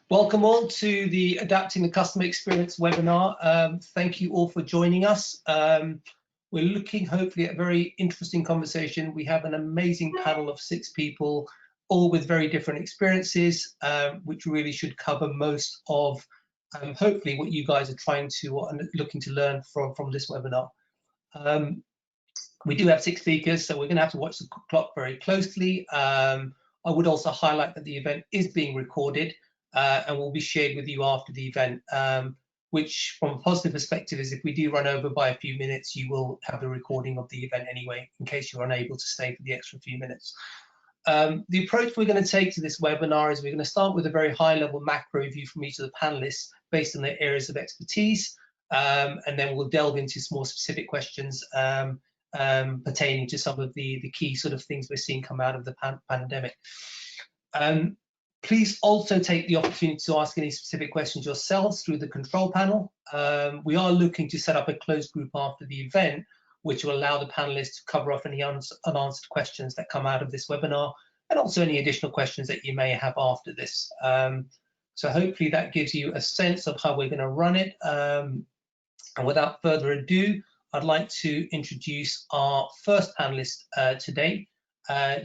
Welcome all to the Adapting the Customer Experience webinar. Thank you all for joining us. We're looking hopefully at a very interesting conversation. We have an amazing panel of 6 people, all with very different experiences, which really should cover most of hopefully what you guys are trying to looking to learn from this webinar. We do have 6 speakers, so we're going to have to watch the clock very closely. I would also highlight that the event is being recorded and will be shared with you after the event, which from a positive perspective is if we do run over by a few minutes, you will have a recording of the event anyway, in case you're unable to stay for the extra few minutes. The approach we're going to take to this webinar is we're going to start with a very high-level macro view from each of the panelists based on their areas of expertise, and then we'll delve into some more specific questions pertaining to some of the key sort of things we're seeing come out of the pandemic. Please also take the opportunity to ask any specific questions yourselves through the control panel. We are looking to set up a closed group after the event, which will allow the panelists to cover off any unanswered questions that come out of this webinar, and also any additional questions that you may have after this. So hopefully that gives you a sense of how we're going to run it. And without further ado, I'd like to introduce our first panelist today,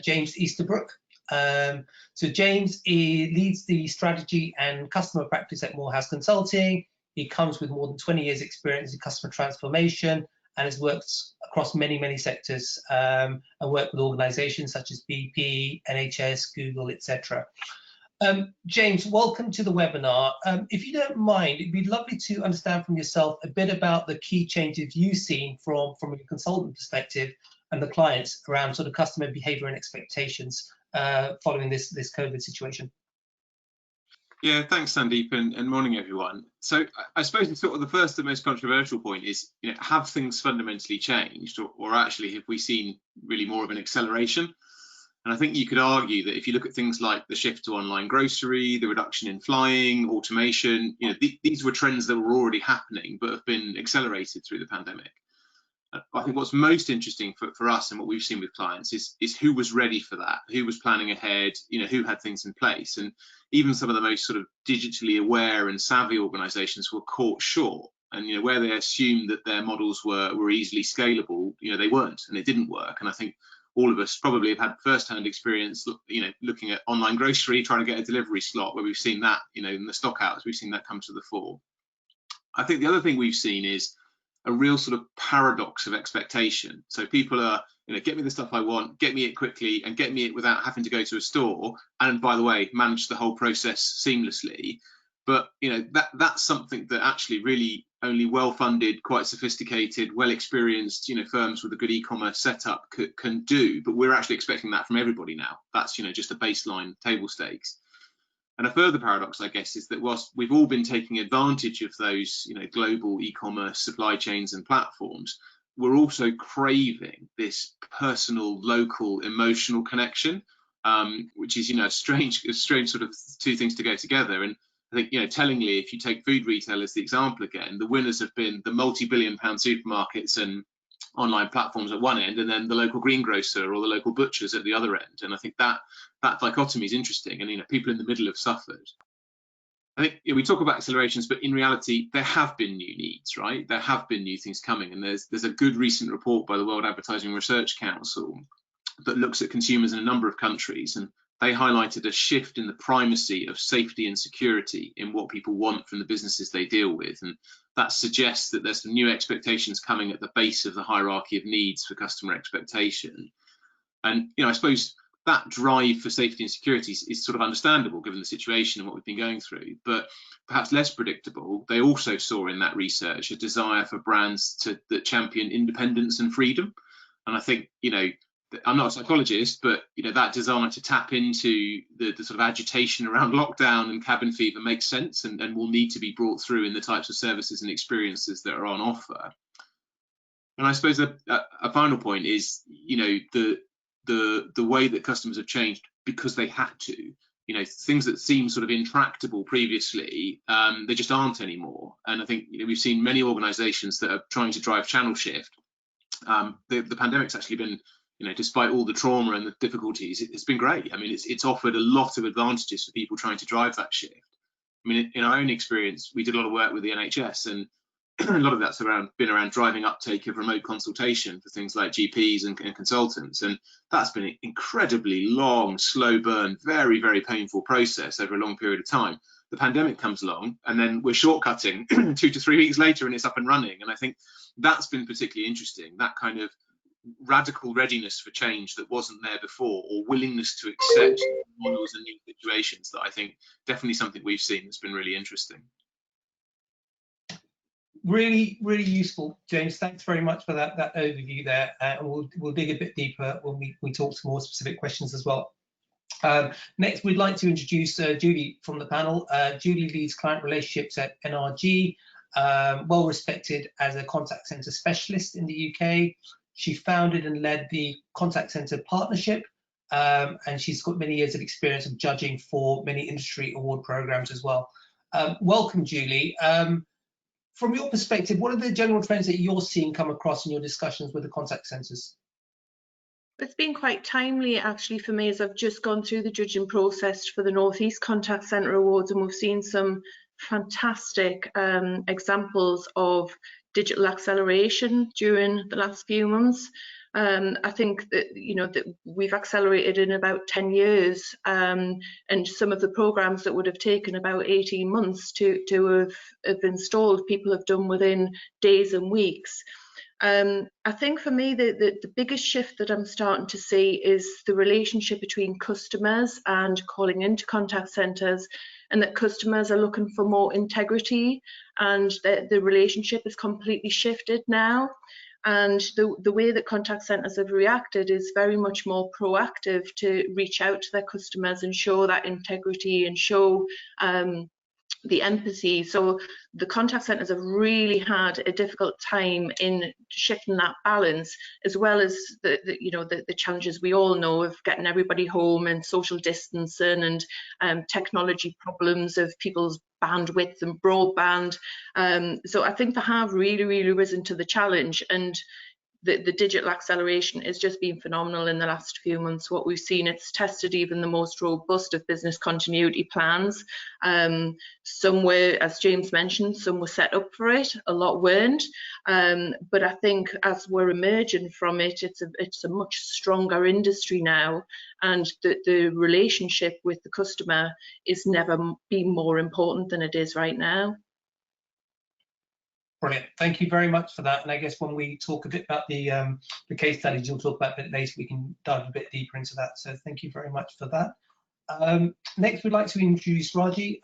James Easterbrook. So James leads the strategy and customer practice at Moorhouse Consulting. He comes with more than 20 years experience in customer transformation and has worked across many sectors and worked with organizations such as BP, NHS, Google, etc. James, welcome to the webinar. If you don't mind, it'd be lovely to understand from yourself a bit about the key changes you've seen from a consultant perspective and the clients around sort of customer behavior and expectations following this COVID situation. Yeah, thanks, Sandeep, and morning, everyone. So I suppose it's sort of the first and most controversial point is, have things fundamentally changed, or actually have we seen really more of an acceleration? And I think you could argue that if you look at things like the shift to online grocery, the reduction in flying, automation, these were trends that were already happening but have been accelerated through the pandemic. I think what's most interesting for us and what we've seen with clients is who was ready for that, who was planning ahead, who had things in place. And even some of the most sort of digitally aware and savvy organizations were caught short. And where they assumed that their models were easily scalable, they weren't, and it didn't work. And I think all of us probably have had first-hand experience, looking at online grocery, trying to get a delivery slot, where we've seen that, in the stock outs, we've seen that come to the fore. I think the other thing we've seen is a real sort of paradox of expectation. So people are, get me the stuff I want, get me it quickly, and get me it without having to go to a store. And by the way, manage the whole process seamlessly. But that's something that actually really only well-funded, quite sophisticated, well-experienced, firms with a good e-commerce setup can do. But we're actually expecting that from everybody now. That's just a baseline table stakes. And a further paradox, I guess, is that whilst we've all been taking advantage of those, global e-commerce supply chains and platforms, we're also craving this personal, local, emotional connection, which is, a strange sort of two things to go together. And I think, tellingly, if you take food retail as the example again, the winners have been the multi-billion-pound supermarkets and online platforms at one end, and then the local greengrocer or the local butchers at the other end. And I think that dichotomy is interesting, and people in the middle have suffered. I think we talk about accelerations, but in reality there have been new needs, right? There have been new things coming, and there's a good recent report by the World Advertising Research Council that looks at consumers in a number of countries, and they highlighted a shift in the primacy of safety and security in what people want from the businesses they deal with. And that suggests that there's some new expectations coming at the base of the hierarchy of needs for customer expectation. And, I suppose that drive for safety and security is sort of understandable given the situation and what we've been going through, but perhaps less predictable. They also saw in that research a desire for brands that champion independence and freedom. And I think, I'm not a psychologist, but that desire to tap into the sort of agitation around lockdown and cabin fever makes sense, and will need to be brought through in the types of services and experiences that are on offer. And I suppose a final point is, the way that customers have changed because they had to. Things that seemed sort of intractable previously, they just aren't anymore. And I think we've seen many organisations that are trying to drive channel shift. The pandemic's actually been, despite all the trauma and the difficulties, it's been great. I mean, it's offered a lot of advantages for people trying to drive that shift. I mean, in our own experience, we did a lot of work with the NHS, and a lot of that's been around driving uptake of remote consultation for things like GPs and consultants, and that's been an incredibly long, slow burn, very, very painful process over a long period of time. The pandemic comes along, and then we're shortcutting 2 to 3 weeks later, and it's up and running. And I think that's been particularly interesting, that kind of radical readiness for change that wasn't there before, or willingness to accept models and new situations, that I think definitely something we've seen that's been really interesting. Really, really useful, James. Thanks very much for that overview there. And we'll dig a bit deeper when we talk some more specific questions as well. Next, we'd like to introduce Julie from the panel. Julie leads client relationships at NRG, well respected as a contact center specialist in the UK. She founded and led the Contact Center Partnership, and she's got many years of experience of judging for many industry award programs as well. Welcome, Julie. From your perspective, what are the general trends that you're seeing come across in your discussions with the contact centres? It's been quite timely actually for me, as I've just gone through the judging process for the North East Contact Centre Awards, and we've seen some fantastic examples of digital acceleration during the last few months. I think that, you know, that we've accelerated in about 10 years, and some of the programs that would have taken about 18 months to have installed, people have done within days and weeks. I think for me, the biggest shift that I'm starting to see is the relationship between customers and calling into contact centres, and that customers are looking for more integrity, and the relationship has completely shifted now. And the way that contact centres have reacted is very much more proactive to reach out to their customers and show that integrity and show the empathy. So the contact centres have really had a difficult time in shifting that balance, as well as the challenges we all know of getting everybody home and social distancing and technology problems of people's bandwidth and broadband. So I think they have really risen to the challenge, and the digital acceleration has just been phenomenal in the last few months. What we've seen, it's tested even the most robust of business continuity plans. Some were, as James mentioned, some were set up for it, a lot weren't. But I think as we're emerging from it, it's a much stronger industry now, and the relationship with the customer is never been more important than it is right now. Brilliant. Thank you very much for that. And I guess when we talk a bit about the case studies you'll talk about a bit later, we can dive a bit deeper into that. So thank you very much for that. Next, we'd like to introduce Raji.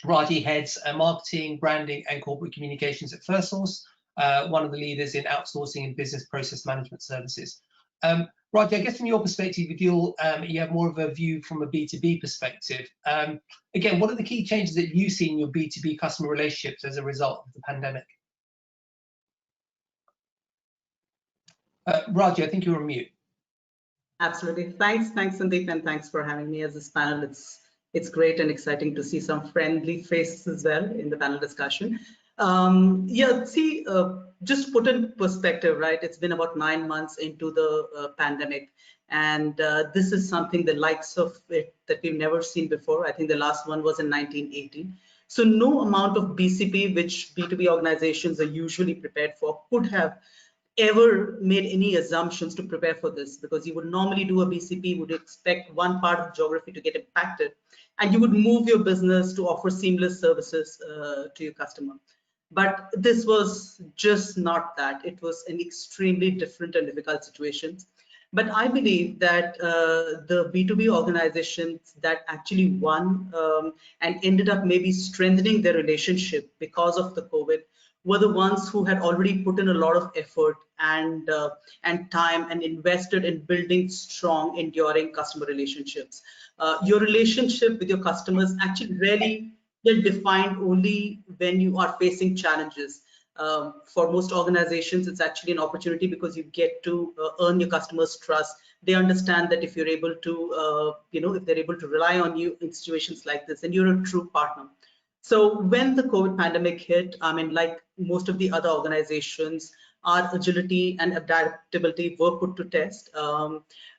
Raji heads marketing, branding, and corporate communications at Firstsource, one of the leaders in outsourcing and business process management services. Raji, I guess from your perspective, if you have more of a view from a B2B perspective, again, what are the key changes that you see in your B2B customer relationships as a result of the pandemic? Raji, I think you're on mute. Absolutely. Thanks, Sandeep, and thanks for having me as this panel. It's great and exciting to see some friendly faces as well in the panel discussion. Yeah, see, just put in perspective, right? It's been about 9 months into the pandemic, and this is something the likes of it that we've never seen before. I think the last one was in 1980. So no amount of BCP, which B2B organizations are usually prepared for, could have ever made any assumptions to prepare for this, because you would normally do a BCP, would expect one part of geography to get impacted, and you would move your business to offer seamless services to your customer. But this was just not that. It was an extremely different and difficult situation. But I believe that the B2B organizations that actually won and ended up maybe strengthening their relationship because of the COVID were the ones who had already put in a lot of effort and time and invested in building strong, enduring customer relationships. Your relationship with your customers actually really get defined only when you are facing challenges. For most organizations, it's actually an opportunity because you get to earn your customers' trust. They understand that if you're able to, if they're able to rely on you in situations like this, then you're a true partner. So when the COVID pandemic hit, I mean, like most of the other organizations, our agility and adaptability were put to test.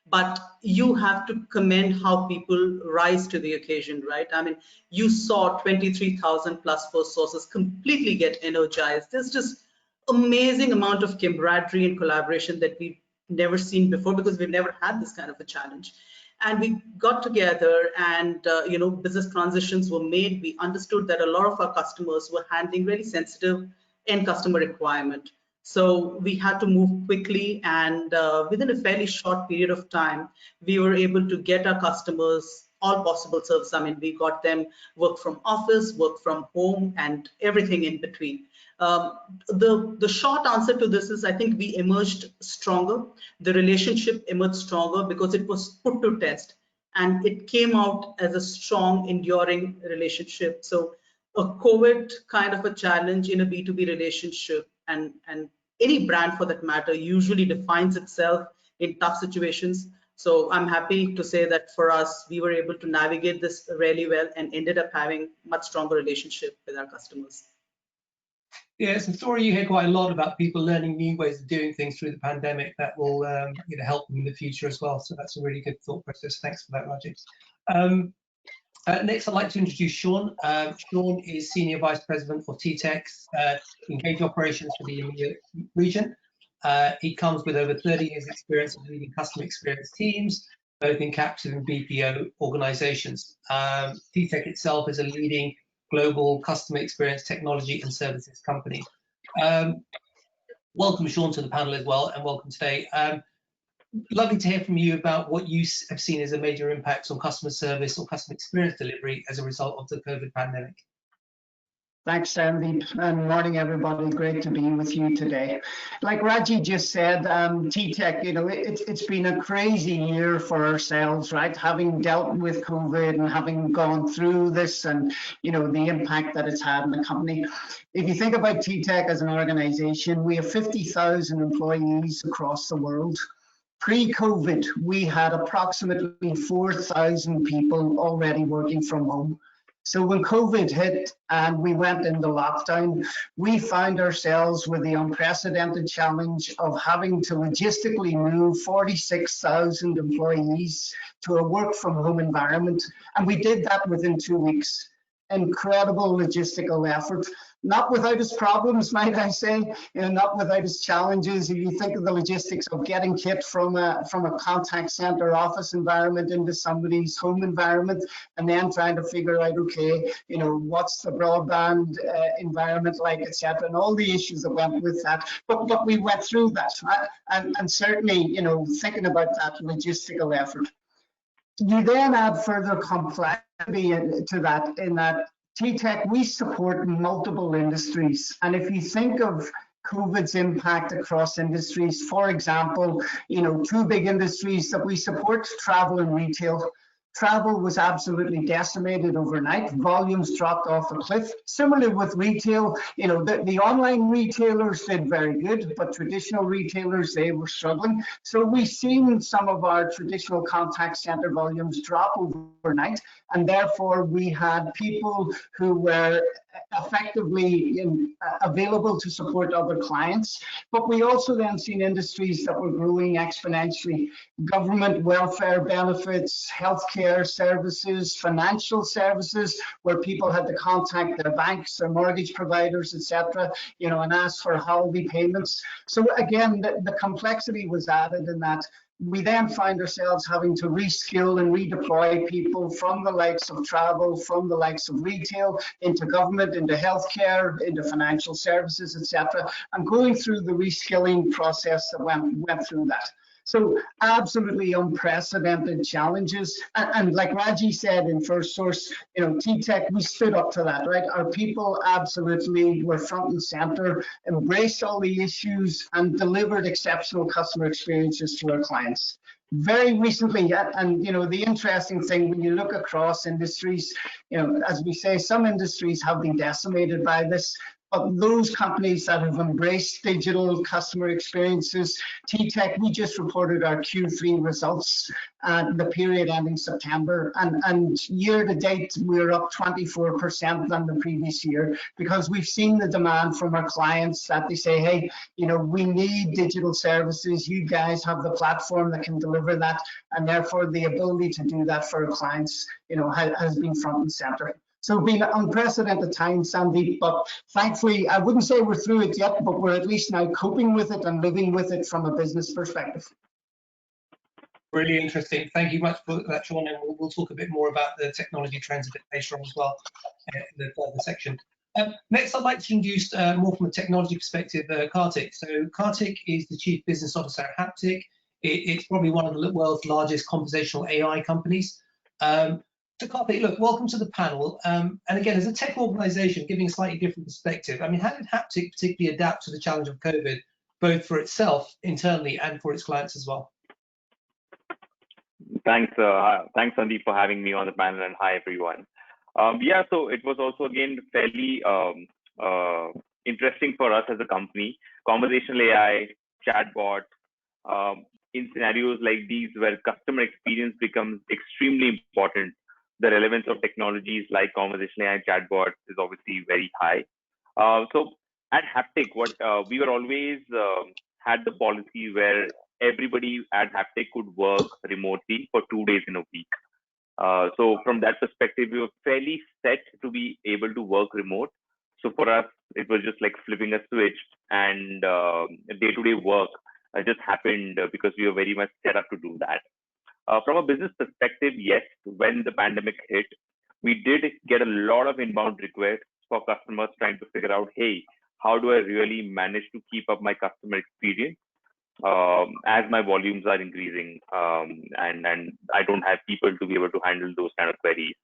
But you have to commend how people rise to the occasion, right? I mean, you saw 23,000 plus Firstsources completely get energized. There's just amazing amount of camaraderie and collaboration that we've never seen before, because we've never had this kind of a challenge. And we got together and, business transitions were made. We understood that a lot of our customers were handling really sensitive end customer requirement. So we had to move quickly, and within a fairly short period of time, we were able to get our customers all possible service. I mean, we got them work from office, work from home, and everything in between. The short answer to this is, I think we emerged stronger. The relationship emerged stronger because it was put to test, and it came out as a strong, enduring relationship. So a COVID kind of a challenge in a B2B relationship, and any brand for that matter, usually defines itself in tough situations. So I'm happy to say that for us, we were able to navigate this really well and ended up having much stronger relationship with our customers. Yeah, it's a story you hear quite a lot about people learning new ways of doing things through the pandemic that will help them in the future as well. So that's a really good thought process. Thanks for that, Raji. Next, I'd like to introduce Sean. Sean is Senior Vice President for TTEC's Engage Operations for the EMEA region. He comes with over 30 years experience of leading customer experience teams, both in captive and BPO organizations. TTEC itself is a leading global customer experience technology and services company. Welcome, Sean, to the panel as well, and welcome today. Lovely to hear from you about what you have seen as a major impacts on customer service or customer experience delivery as a result of the COVID pandemic. Thanks, Sandeep, and morning, everybody. Great to be with you today. Like Raji just said, TTEC, it's been a crazy year for ourselves, right? Having dealt with COVID and having gone through this, and the impact that it's had on the company. If you think about TTEC as an organization, we have 50,000 employees across the world. Pre-COVID, we had approximately 4,000 people already working from home. So when COVID hit and we went into lockdown, we found ourselves with the unprecedented challenge of having to logistically move 46,000 employees to a work from home environment. And we did that within 2 weeks. Incredible logistical effort, not without its problems, might I say, not without its challenges. If you think of the logistics of getting kit from a contact center office environment into somebody's home environment, and then trying to figure out, okay, what's the broadband environment like, etc., and all the issues that went with that. But we went through that, and certainly, thinking about that logistical effort. You then add further complexity to that, in that TTEC, we support multiple industries. And if you think of COVID's impact across industries, for example, two big industries that we support, travel and retail. Travel was absolutely decimated overnight. Volumes dropped off a cliff. Similarly with retail, the online retailers did very good, but traditional retailers, they were struggling. So we've seen some of our traditional contact center volumes drop overnight, and therefore we had people who were effectively available to support other clients. But we also then seen industries that were growing exponentially. Government welfare benefits, healthcare services, financial services, where people had to contact their banks, their mortgage providers, etc., and ask for holiday payments. So again, the complexity was added in that. We then find ourselves having to reskill and redeploy people from the likes of travel, from the likes of retail, into government, into healthcare, into financial services, etc., and going through the reskilling process that went through that. So absolutely unprecedented challenges. And like Raji said in Firstsource, TTEC, we stood up to that, right? Our people absolutely were front and center, embraced all the issues, and delivered exceptional customer experiences to our clients. Very recently, and the interesting thing when you look across industries, as we say, some industries have been decimated by this. But those companies that have embraced digital customer experiences, TTEC, we just reported our Q3 results at the period ending September, and year to date we're up 24% than the previous year, because we've seen the demand from our clients that they say, hey, you know, we need digital services. You guys have the platform that can deliver that, and therefore the ability to do that for our clients, you know, has been front and center. So it's been unprecedented times, Sandeep, but thankfully, I wouldn't say we're through it yet, but we're at least now coping with it and living with it from a business perspective. Really interesting. Thank you much for that, Sean, and we'll talk a bit more about the technology trends a bit later on as well in the further section. Next, I'd like to introduce more from a technology perspective, Kartik. So Kartik is the Chief Business Officer at Haptik. It's probably one of the world's largest conversational AI companies. So Kartik, look, welcome to the panel. And again, as a tech organization, giving a slightly different perspective, I mean, how did Haptik particularly adapt to the challenge of COVID, both for itself internally and for its clients as well? Thanks, Sandeep, for having me on the panel, and hi, everyone. Yeah, so it was also, again, fairly interesting for us as a company. Conversational AI, chatbot, in scenarios like these where customer experience becomes extremely important, the relevance of technologies like conversational AI and chatbot is obviously very high. So at Haptik, what we were always had the policy where everybody at Haptik could work remotely for 2 days in a week. So from that perspective, we were fairly set to be able to work remote. So for us, it was just like flipping a switch, and day-to-day work just happened because we were very much set up to do that. From a business perspective, yes, when the pandemic hit, we did get a lot of inbound requests for customers trying to figure out, hey, how do I really manage to keep up my customer experience as my volumes are increasing, and I don't have people to be able to handle those kind of queries.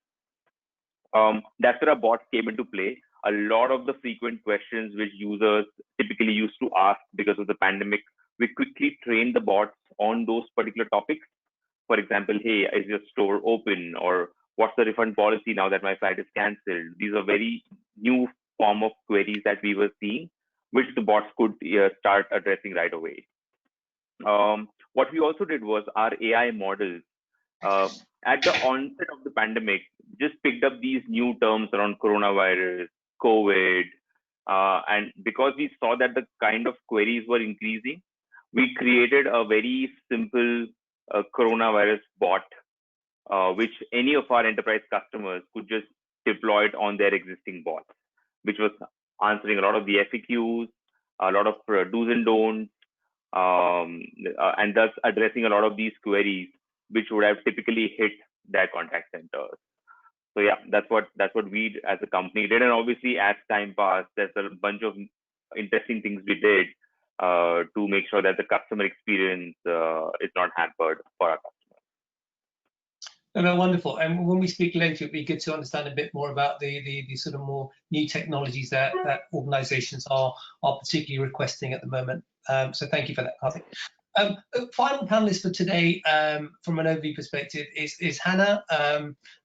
That's where our bots came into play. A lot of the frequent questions which users typically used to ask because of the pandemic, we quickly trained the bots on those particular topics. For example, hey, is your store open? Or what's the refund policy now that my flight is cancelled? These are very new form of queries that we were seeing, which the bots could start addressing right away. What we also did was our AI models at the onset of the pandemic just picked up these new terms around coronavirus, COVID, and because we saw that the kind of queries were increasing, we created a very simple coronavirus bot, which any of our enterprise customers could just deploy it on their existing bots, which was answering a lot of the FAQs, a lot of do's and don'ts, and thus addressing a lot of these queries, which would have typically hit their contact centers. So yeah, that's what we as a company did. And obviously, as time passed, there's a bunch of interesting things we did to make sure that the customer experience is not hampered for our customers. No, wonderful. And when we speak later, it'd be good to understand a bit more about the sort of more new technologies that organizations are particularly requesting at the moment. So thank you for that, Kartik. Final panelist for today, from an overview perspective, is Hannah.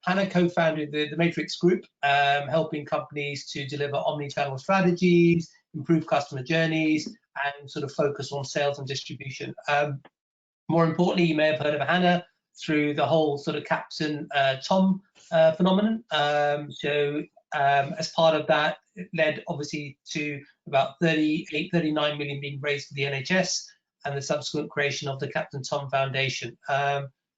Hannah co-founded the Maytrix group, helping companies to deliver omni-channel strategies, improve customer journeys, and sort of focus on sales and distribution. More importantly, you may have heard of Hannah through the whole sort of Captain Tom phenomenon. As part of that, it led obviously to about 39 million being raised for the NHS and the subsequent creation of the Captain Tom Foundation.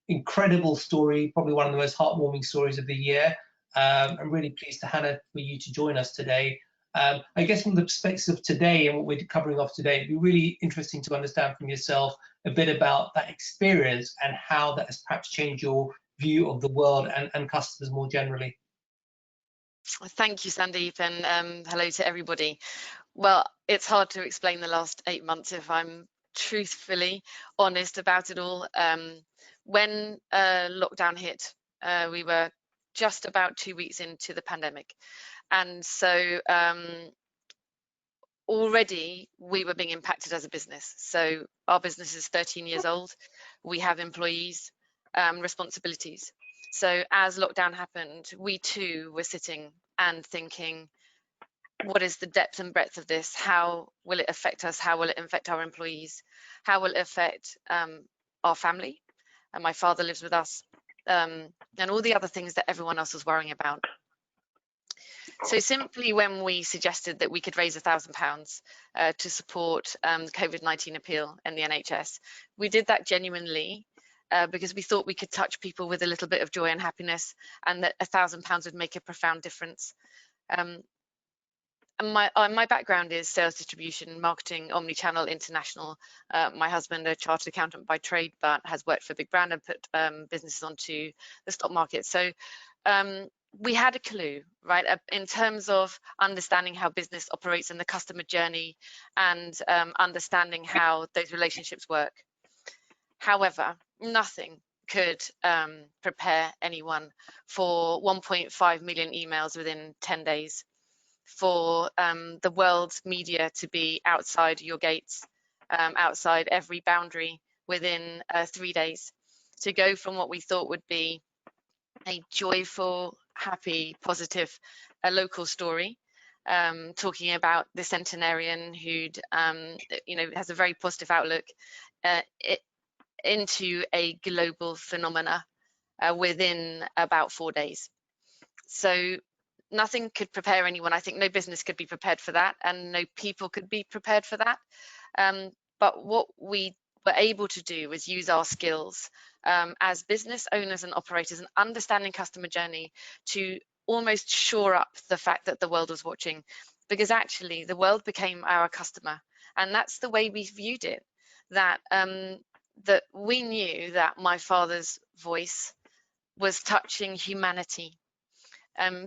Incredible story, probably one of the most heartwarming stories of the year. I'm really pleased, Hannah, for you to join us today. I guess from the perspective of today and what we're covering off today, it'd be really interesting to understand from yourself a bit about that experience and how that has perhaps changed your view of the world and customers more generally. Thank you, Sandeep, and hello to everybody. Well, it's hard to explain the last 8 months if I'm truthfully honest about it all. When lockdown hit, we were just about 2 weeks into the pandemic. And so already we were being impacted as a business. So our business is 13 years old. We have employees, responsibilities. So as lockdown happened, we too were sitting and thinking, what is the depth and breadth of this? How will it affect us? How will it affect our employees? How will it affect our family? And my father lives with us, and all the other things that everyone else was worrying about. So simply when we suggested that we could raise £1,000 to support the Covid-19 appeal in the NHS, we did that genuinely because we thought we could touch people with a little bit of joy and happiness, and that £1,000 would make a profound difference. And my background is sales, distribution, marketing, omni-channel, international. My husband, a chartered accountant by trade, but has worked for a big brand and put businesses onto the stock market. So we had a clue, right, in terms of understanding how business operates and the customer journey, and understanding how those relationships work. However, nothing could prepare anyone for 1.5 million emails within 10 days, for the world's media to be outside your gates, outside every boundary within 3 days, to go from what we thought would be a joyful, happy, positive, local story, talking about the centenarian who'd, has a very positive outlook, into a global phenomena within about 4 days. So nothing could prepare anyone. I think no business could be prepared for that, and no people could be prepared for that. But what we were able to do was use our skills as business owners and operators, and understanding customer journey, to almost shore up the fact that the world was watching, because actually the world became our customer, and that's the way we viewed it. That that we knew that my father's voice was touching humanity.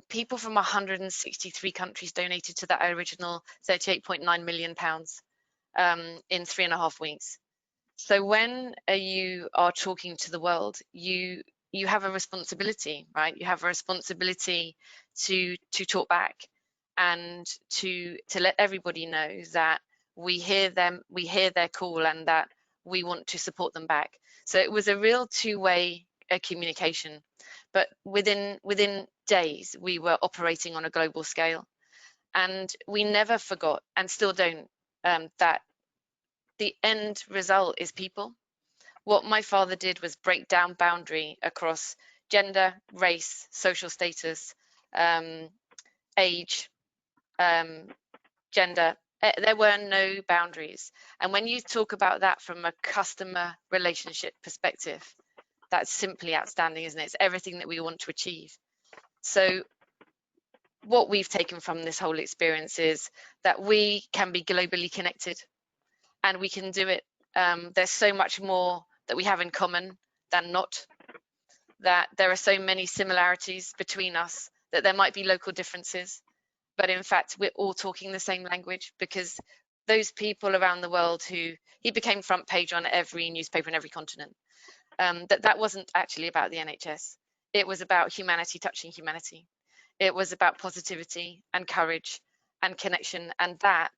People from 163 countries donated to that original £38.9 million in 3.5 weeks. So when you are talking to the world, you have a responsibility, right? You have a responsibility to talk back, and to let everybody know that we hear them, we hear their call, and that we want to support them back. So it was a real two-way communication. But within days, we were operating on a global scale, and we never forgot, and still don't, that the end result is people. What my father did was break down boundary across gender, race, social status, age, gender. There were no boundaries. And when you talk about that from a customer relationship perspective, that's simply outstanding, isn't it? It's everything that we want to achieve. So what we've taken from this whole experience is that we can be globally connected, and we can do it. There's so much more that we have in common than not, that there are so many similarities between us that there might be local differences, but in fact we're all talking the same language, because those people around the world who he became front page on every newspaper in every continent, that wasn't actually about the NHS. It was about humanity touching humanity. It was about positivity and courage and connection, and that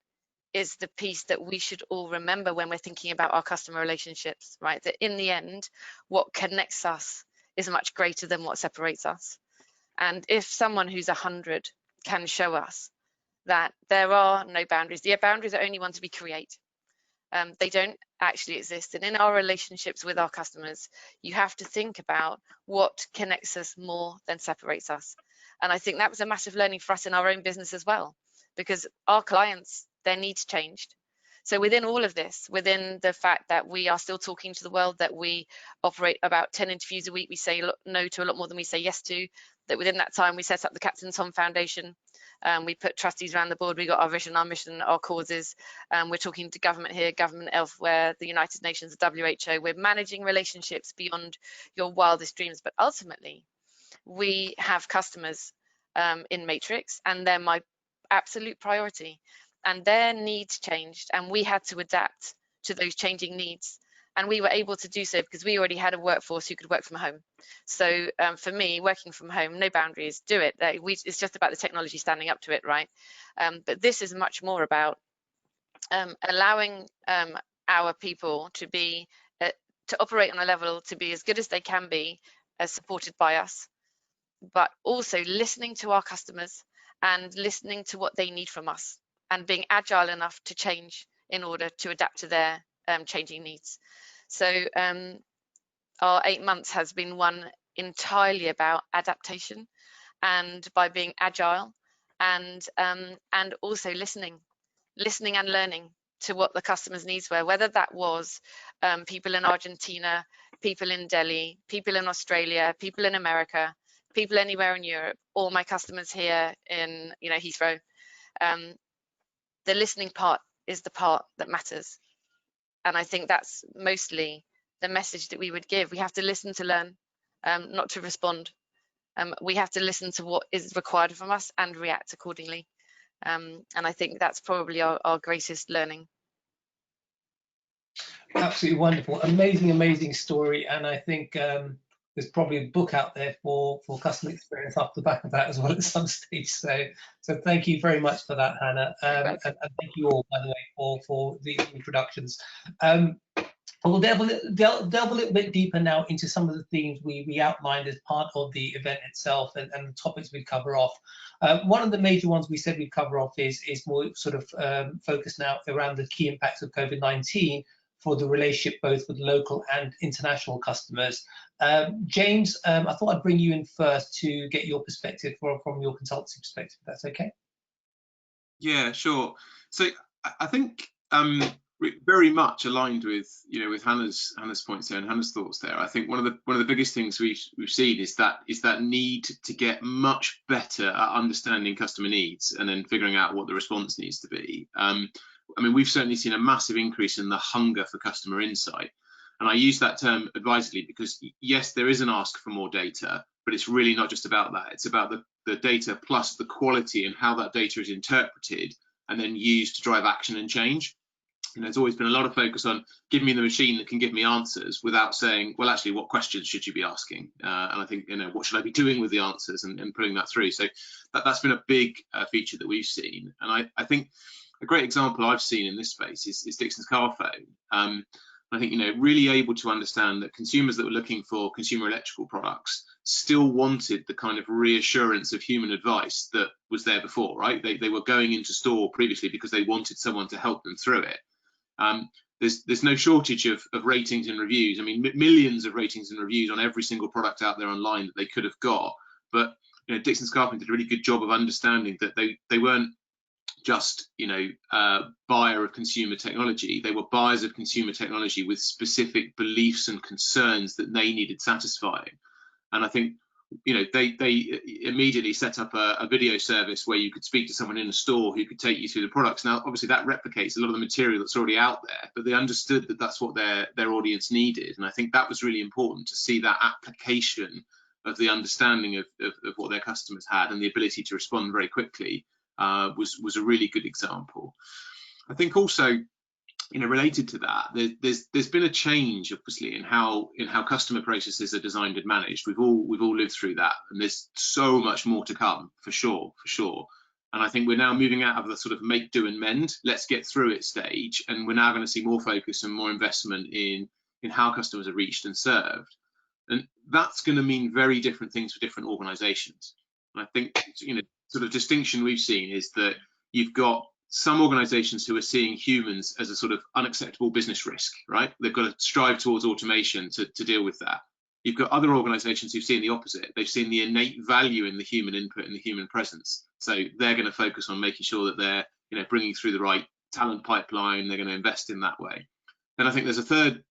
is the piece that we should all remember when we're thinking about our customer relationships, right? That in the end, what connects us is much greater than what separates us. And if someone who's 100 can show us that there are no boundaries, the boundaries are only ones we create. They don't actually exist. And in our relationships with our customers, you have to think about what connects us more than separates us. And I think that was a massive learning for us in our own business as well, because our clients, their needs changed. So within all of this, within the fact that we are still talking to the world, that we operate about 10 interviews a week, we say no to a lot more than we say yes to, that within that time we set up the Captain Tom Foundation. We put trustees around the board, we got our vision, our mission, our causes. We're talking to government here, government elsewhere, the United Nations, the WHO. We're managing relationships beyond your wildest dreams. But ultimately, we have customers in Maytrix, and they're my absolute priority. And their needs changed, and we had to adapt to those changing needs. And we were able to do so because we already had a workforce who could work from home. So for me, working from home, no boundaries, do it. It's just about the technology standing up to it, right? But this is much more about allowing our people to be to operate on a level to be as good as they can be, as supported by us, but also listening to our customers and listening to what they need from us and being agile enough to change in order to adapt to their changing needs. So our 8 months has been one entirely about adaptation, and by being agile and also listening and learning to what the customers' needs were, whether that was people in Argentina, people in Delhi, people in Australia, people in America, people anywhere in Europe, or my customers here in Heathrow. The listening part is the part that matters, and I think that's mostly the message that we would give. We have to listen to learn, not to respond. We have to listen to what is required from us and react accordingly. And I think that's probably our greatest learning. Absolutely wonderful, amazing story, and I think there's probably a book out there for customer experience off the back of that as well at some stage. So thank you very much for that, Hannah, and thank you all, by the way, for the introductions. We'll delve a little bit deeper now into some of the themes we outlined as part of the event itself and the topics we cover off. One of the major ones we said we'd cover off is more sort of focused now around the key impacts of COVID-19 for the relationship both with local and international customers. James, I thought I'd bring you in first to get your perspective from your consultancy perspective, if that's okay. Yeah, sure. So I think very much aligned with Hannah's points there and Hannah's thoughts there. I think one of the biggest things we've seen is that need to get much better at understanding customer needs and then figuring out what the response needs to be. I mean, we've certainly seen a massive increase in the hunger for customer insight. And I use that term advisedly because, yes, there is an ask for more data, but it's really not just about that. It's about the data plus the quality and how that data is interpreted and then used to drive action and change. There's always been a lot of focus on give me the machine that can give me answers without saying, well, actually, what questions should you be asking? And I think, what should I be doing with the answers and putting that through? So that's been a big feature that we've seen. And I think a great example I've seen in this space is Dixon's car phone. I think, really able to understand that consumers that were looking for consumer electrical products still wanted the kind of reassurance of human advice that was there before, right? They were going into store previously because they wanted someone to help them through it. There's no shortage of ratings and reviews. I mean, millions of ratings and reviews on every single product out there online that they could have got. But Dixon's Carpenter did a really good job of understanding that they weren't just buyer of consumer technology. They were buyers of consumer technology with specific beliefs and concerns that they needed satisfying. And I think they immediately set up a video service where you could speak to someone in a store who could take you through the products. Now, obviously, that replicates a lot of the material that's already out there, but they understood that that's what their audience needed. And I think that was really important to see that application of the understanding of what their customers had and the ability to respond very quickly was a really good example. I think also, related to that, there's been a change, obviously, in how customer processes are designed and managed. We've all lived through that, and there's so much more to come, for sure. And I think we're now moving out of the sort of make, do, and mend, let's get through it stage, and we're now going to see more focus and more investment in how customers are reached and served. And that's going to mean very different things for different organisations. And I think, sort of distinction we've seen is that you've got some organizations who are seeing humans as a sort of unacceptable business risk, right? They've got to strive towards automation to deal with that. You've got other organizations who've seen the opposite. They've seen the innate value in the human input and the human presence. So they're going to focus on making sure that they're, bringing through the right talent pipeline. They're going to invest in that way. Then I think there's a third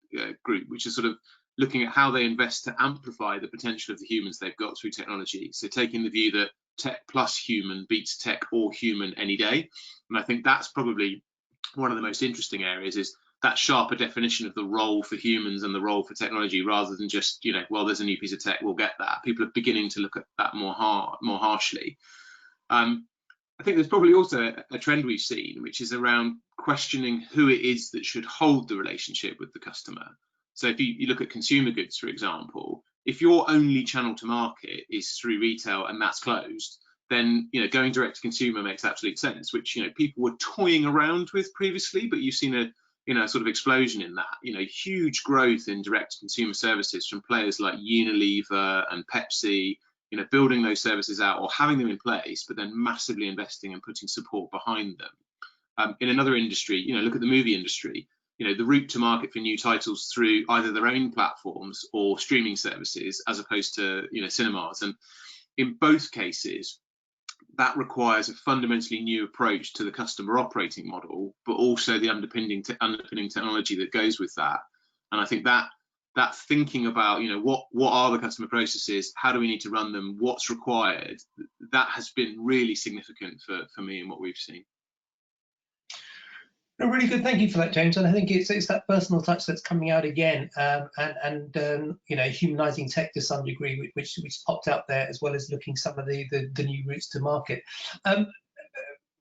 group, which is sort of looking at how they invest to amplify the potential of the humans they've got through technology. So taking the view that tech plus human beats tech or human any day. And I think that's probably one of the most interesting areas, is that sharper definition of the role for humans and the role for technology, rather than just, well, there's a new piece of tech, we'll get that. People are beginning to look at that more harshly. I think there's probably also a trend we've seen, which is around questioning who it is that should hold the relationship with the customer. So if you look at consumer goods, for example, if your only channel to market is through retail and that's closed, then going direct to consumer makes absolute sense, which people were toying around with previously, but you've seen a sort of explosion in that. Huge growth in direct to consumer services from players like Unilever and Pepsi, building those services out or having them in place, but then massively investing and putting support behind them. In another industry, look at the movie industry. The route to market for new titles through either their own platforms or streaming services, as opposed to cinemas. And in both cases, that requires a fundamentally new approach to the customer operating model, but also the underpinning technology that goes with that. And I think that thinking about what are the customer processes, how do we need to run them, what's required, that has been really significant for me and what we've seen. No, really good. Thank you for that, James. And I think it's that personal touch that's coming out again, and humanizing tech to some degree, which popped out there, as well as looking some of the new routes to market.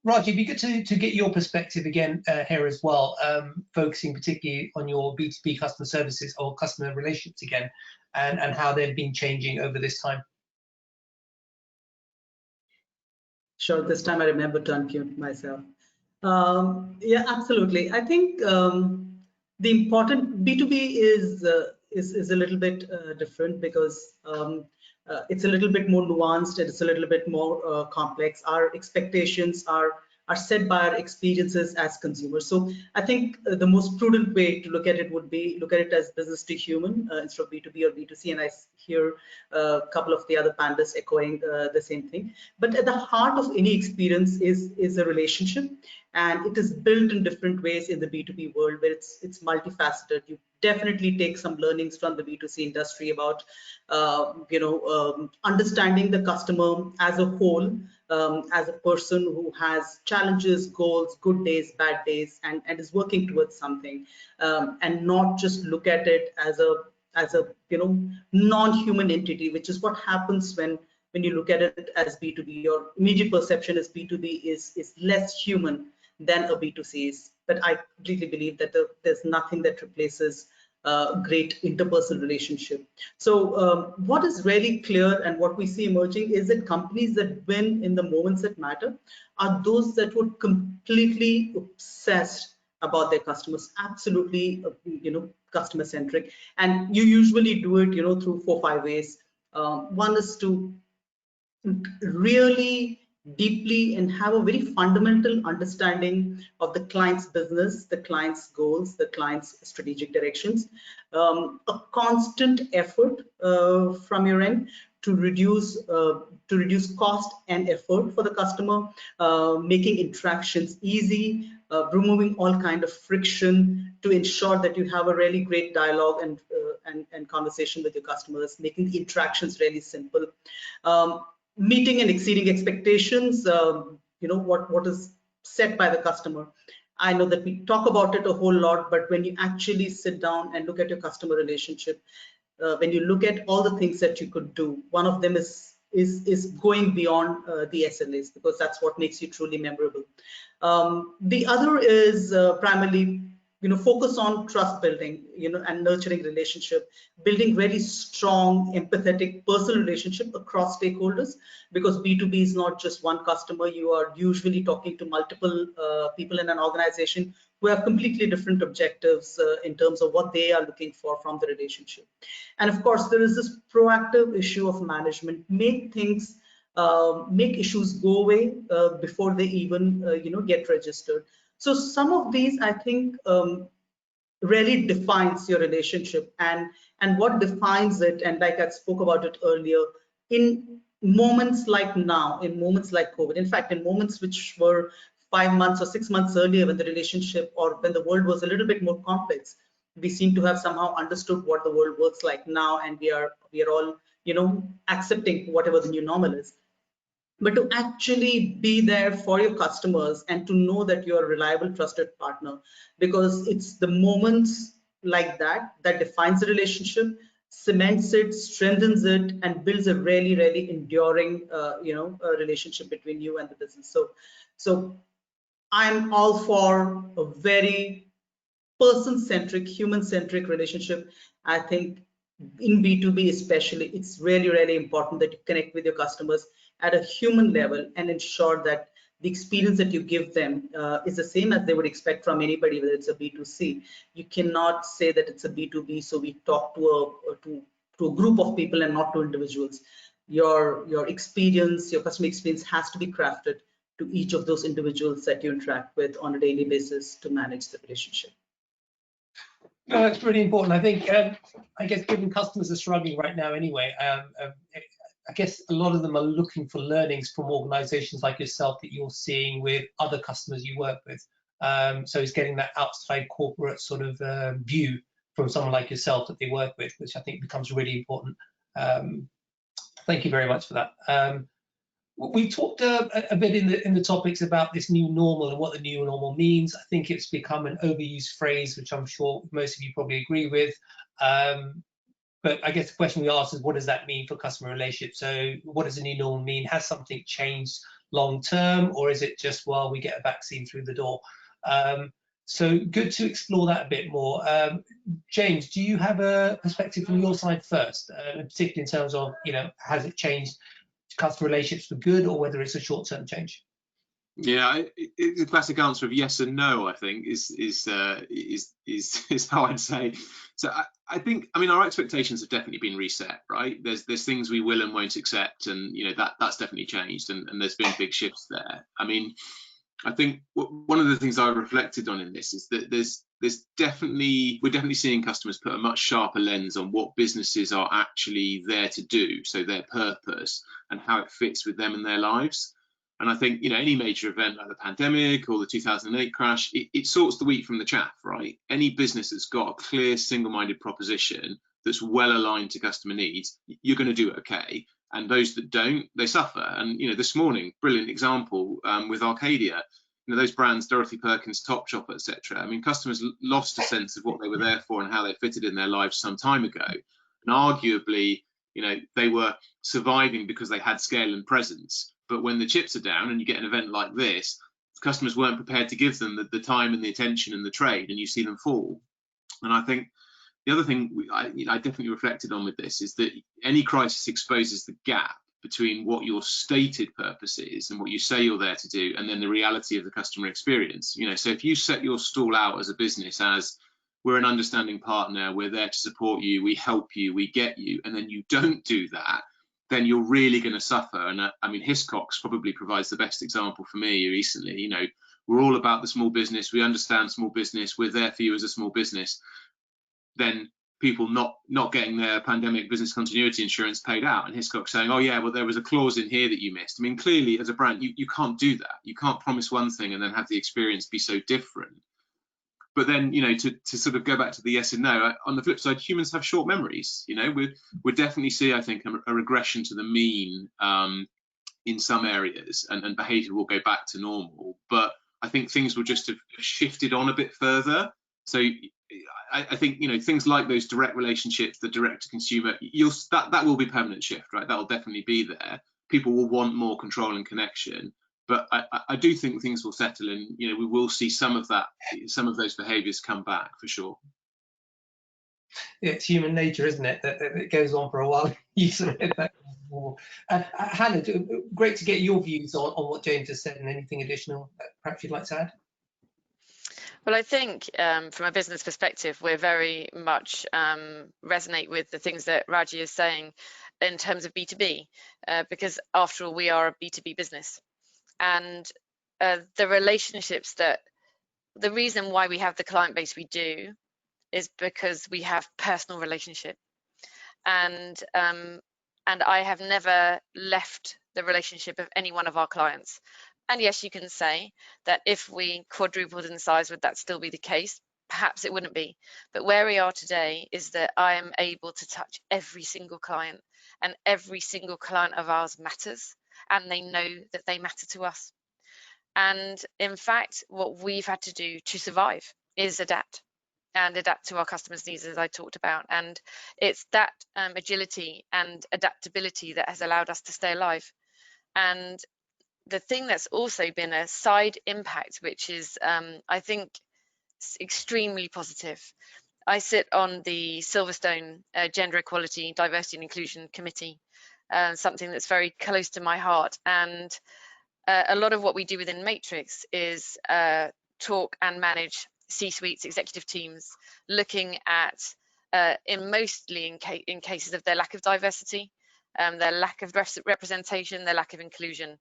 Raji, it'd be good to get your perspective again here as well, focusing particularly on your B2B customer services or customer relationships again, and how they've been changing over this time. Sure, this time I remember to unmute myself. Yeah, absolutely. I think the important B2B is a little bit different, because it's a little bit more nuanced, and it's a little bit more complex. Our expectations are set by our experiences as consumers. So I think the most prudent way to look at it would be look at it as business to human instead of B2B or B2C. And I hear a couple of the other panelists echoing the same thing. But at the heart of any experience is a relationship, and it is built in different ways in the B2B world, where it's multifaceted. You definitely take some learnings from the B2C industry about understanding the customer as a whole, as a person who has challenges, goals, good days, bad days, and is working towards something, and not just look at it as a non-human entity, which is what happens when you look at it as B2B. Your immediate perception is B2B is less human than a B2C is. But I completely believe that there's nothing that replaces great interpersonal relationship. So what is really clear and what we see emerging is that companies that win in the moments that matter are those that would completely obsessed about their customers, absolutely customer centric. And you usually do it through 4 or 5 ways. One is to really deeply and have a very fundamental understanding of the client's business, the client's goals, the client's strategic directions, a constant effort from your end to reduce cost and effort for the customer, making interactions easy, removing all kind of friction to ensure that you have a really great dialogue and conversation with your customers, making the interactions really simple. Meeting and exceeding expectations, what is set by the customer. I know that we talk about it a whole lot, but when you actually sit down and look at your customer relationship, when you look at all the things that you could do, one of them is going beyond the SLAs, because that's what makes you truly memorable. The other is primarily focus on trust building, and nurturing relationship, building very strong, empathetic, personal relationship across stakeholders, because B2B is not just one customer. You are usually talking to multiple people in an organization who have completely different objectives in terms of what they are looking for from the relationship. And of course, there is this proactive issue of management. Make issues go away before they even get registered. So some of these, I think, really defines your relationship, and what defines it, and like I spoke about it earlier, in moments like now, in moments like COVID, in fact, in moments which were 5 months or 6 months earlier, when the relationship or when the world was a little bit more complex, we seem to have somehow understood what the world works like now, and we are all accepting whatever the new normal is. But to actually be there for your customers and to know that you're a reliable, trusted partner, because it's the moments like that defines the relationship, cements it, strengthens it, and builds a really, really enduring, relationship between you and the business. So I'm all for a very person-centric, human-centric relationship. I think in B2B especially, it's really, really important that you connect with your customers at a human level and ensure that the experience that you give them is the same as they would expect from anybody, whether it's a B2C. You cannot say that it's a B2B, so we talk to a group of people and not to individuals. your experience, your customer experience has to be crafted to each of those individuals that you interact with on a daily basis to manage the relationship. No, that's really important. I think, I guess, given customers are struggling right now anyway, I guess a lot of them are looking for learnings from organizations like yourself that you're seeing with other customers you work with. So it's getting that outside corporate sort of view from someone like yourself that they work with, which I think becomes really important. Thank you very much for that. We talked a bit in the topics about this new normal and what the new normal means. I think it's become an overused phrase, which I'm sure most of you probably agree with. But I guess the question we ask is, what does that mean for customer relationships? So what does the new normal mean? Has something changed long term, or is it just, well, we get a vaccine through the door? So good to explore that a bit more. James, do you have a perspective from your side first, particularly in terms of, has it changed customer relationships for good, or whether it's a short-term change? Yeah, the classic answer of yes and no, I think, is how I'd say. So I think, our expectations have definitely been reset, right? There's things we will and won't accept, and that's definitely changed, and there's been big shifts there. I think one of the things I reflected on in this is that we're definitely seeing customers put a much sharper lens on what businesses are actually there to do, so their purpose and how it fits with them and their lives. And I think, any major event like the pandemic or the 2008 crash, it sorts the wheat from the chaff, right? Any business that's got a clear, single-minded proposition that's well aligned to customer needs, you're going to do it okay. And those that don't, they suffer. And, this morning, brilliant example with Arcadia, those brands, Dorothy Perkins, Topshop, etc. Customers lost a sense of what they were there for and how they fitted in their lives some time ago. And arguably, they were surviving because they had scale and presence. But when the chips are down and you get an event like this, customers weren't prepared to give them the time and the attention and the trade, and you see them fall. And I think the other thing I definitely reflected on with this is that any crisis exposes the gap between what your stated purpose is and what you say you're there to do, and then the reality of the customer experience. So if you set your stall out as a business as, we're an understanding partner, we're there to support you, we help you, we get you, and then you don't do that, then you're really going to suffer. And Hiscox probably provides the best example for me recently. We're all about the small business, we understand small business, we're there for you as a small business. Then people not getting their pandemic business continuity insurance paid out, and Hiscox saying, oh yeah, well, there was a clause in here that you missed. Clearly as a brand, you can't do that. You can't promise one thing and then have the experience be so different. But then, to sort of go back to the yes and no, on the flip side, humans have short memories. We definitely see, I think, a regression to the mean in some areas, and behaviour will go back to normal. But I think things will just have shifted on a bit further. So I think, things like those direct relationships, the direct to consumer, that will be permanent shift, right? That will definitely be there. People will want more control and connection. But I do think things will settle, and we will see some of those behaviours come back for sure. Yeah, it's human nature, isn't it? That it goes on for a while. You sort of hit back more. Hannah, great to get your views on what James has said, and anything additional that perhaps you'd like to add. Well, I think from a business perspective, we're very much resonate with the things that Raji is saying in terms of B2B, because after all, we are a B2B business. And the relationships the reason why we have the client base we do is because we have personal relationship. And I have never left the relationship of any one of our clients. And yes, you can say that if we quadrupled in size, would that still be the case? Perhaps it wouldn't be. But where we are today is that I am able to touch every single client, and every single client of ours matters, and they know that they matter to us. And in fact, what we've had to do to survive is adapt to our customers' needs, as I talked about. And it's that agility and adaptability that has allowed us to stay alive. And the thing that's also been a side impact, which is, I think, extremely positive. I sit on the Silverstone Gender Equality, Diversity and Inclusion Committee, something that's very close to my heart. And a lot of what we do within Maytrix is talk and manage C-suites, executive teams, looking at, mostly in cases of their lack of diversity, their lack of representation, their lack of inclusion,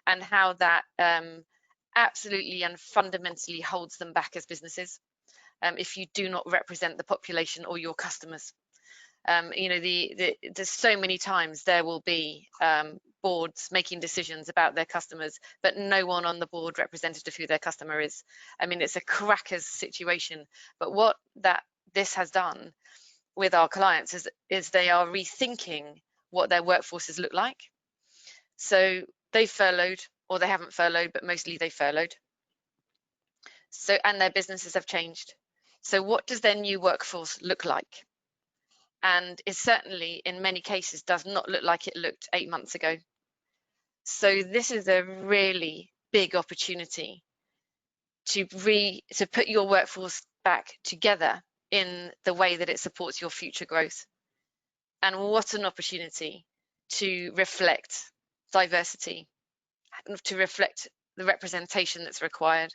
and how that absolutely and fundamentally holds them back as businesses if you do not represent the population or your customers. You know, there's so many times there will be boards making decisions about their customers, but no one on the board representative of who their customer is. I mean, it's a crackers situation. But what this has done with our clients is they are rethinking what their workforces look like. So they furloughed, or they haven't furloughed, but mostly they furloughed. So, and their businesses have changed. So what does their new workforce look like? And it certainly, in many cases, does not look like it looked 8 months ago. So this is a really big opportunity to put your workforce back together in the way that it supports your future growth. And what an opportunity to reflect diversity, to reflect the representation that's required.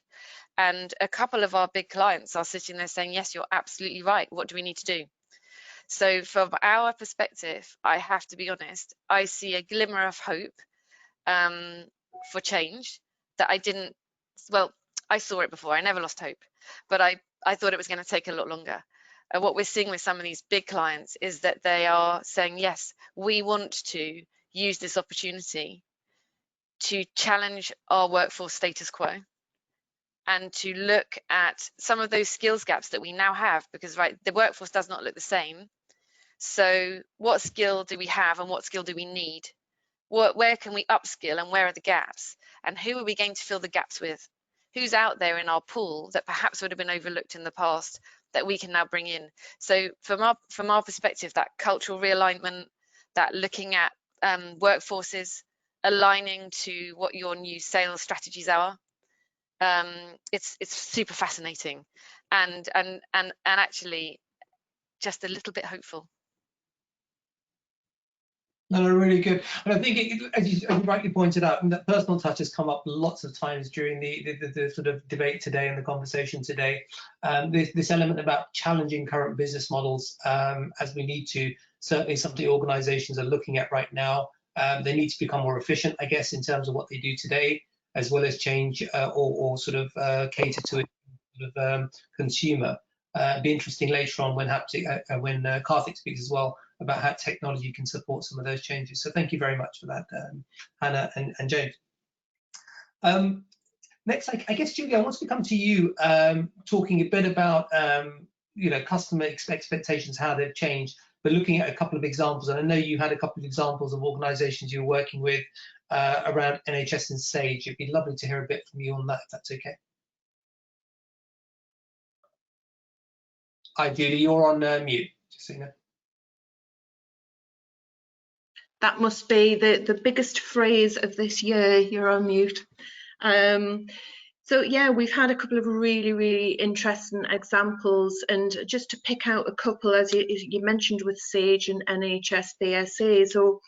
And a couple of our big clients are sitting there saying, yes, you're absolutely right. What do we need to do? So from our perspective, I have to be honest, I see a glimmer of hope for change that I didn't, well, I saw it before, I never lost hope, but I thought it was going to take a lot longer. What we're seeing with some of these big clients is that they are saying, yes, we want to use this opportunity to challenge our workforce status quo and to look at some of those skills gaps that we now have, because the workforce does not look the same. So what skill do we have and what skill do we need? Where can we upskill and where are the gaps? And who are we going to fill the gaps with? Who's out there in our pool that perhaps would have been overlooked in the past that we can now bring in? So from our perspective, that cultural realignment, that looking at workforces, aligning to what your new sales strategies are, it's super fascinating and actually just a little bit hopeful. No, really good. And I think, as you rightly pointed out, that personal touch has come up lots of times during the sort of debate today and the conversation today. This element about challenging current business models, as we need to, certainly something organizations are looking at right now. They need to become more efficient, I guess, in terms of what they do today, as well as change or sort of cater to a sort of consumer. It'd be interesting later on when Kartik speaks as well about how technology can support some of those changes. So thank you very much for that, Hannah and James. Next, I guess, Julie, I want to come to you, talking a bit about you know, customer expectations, how they've changed, but looking at a couple of examples. And I know you had a couple of examples of organisations you were working with around NHS and Sage. It'd be lovely to hear a bit from you on that, if that's okay. Hi, Julie, you're on mute, just so you know. That must be the biggest phrase of this year, you're on mute. So yeah, we've had a couple of really interesting examples, and just to pick out a couple, as you mentioned with Sage and NHS BSA. So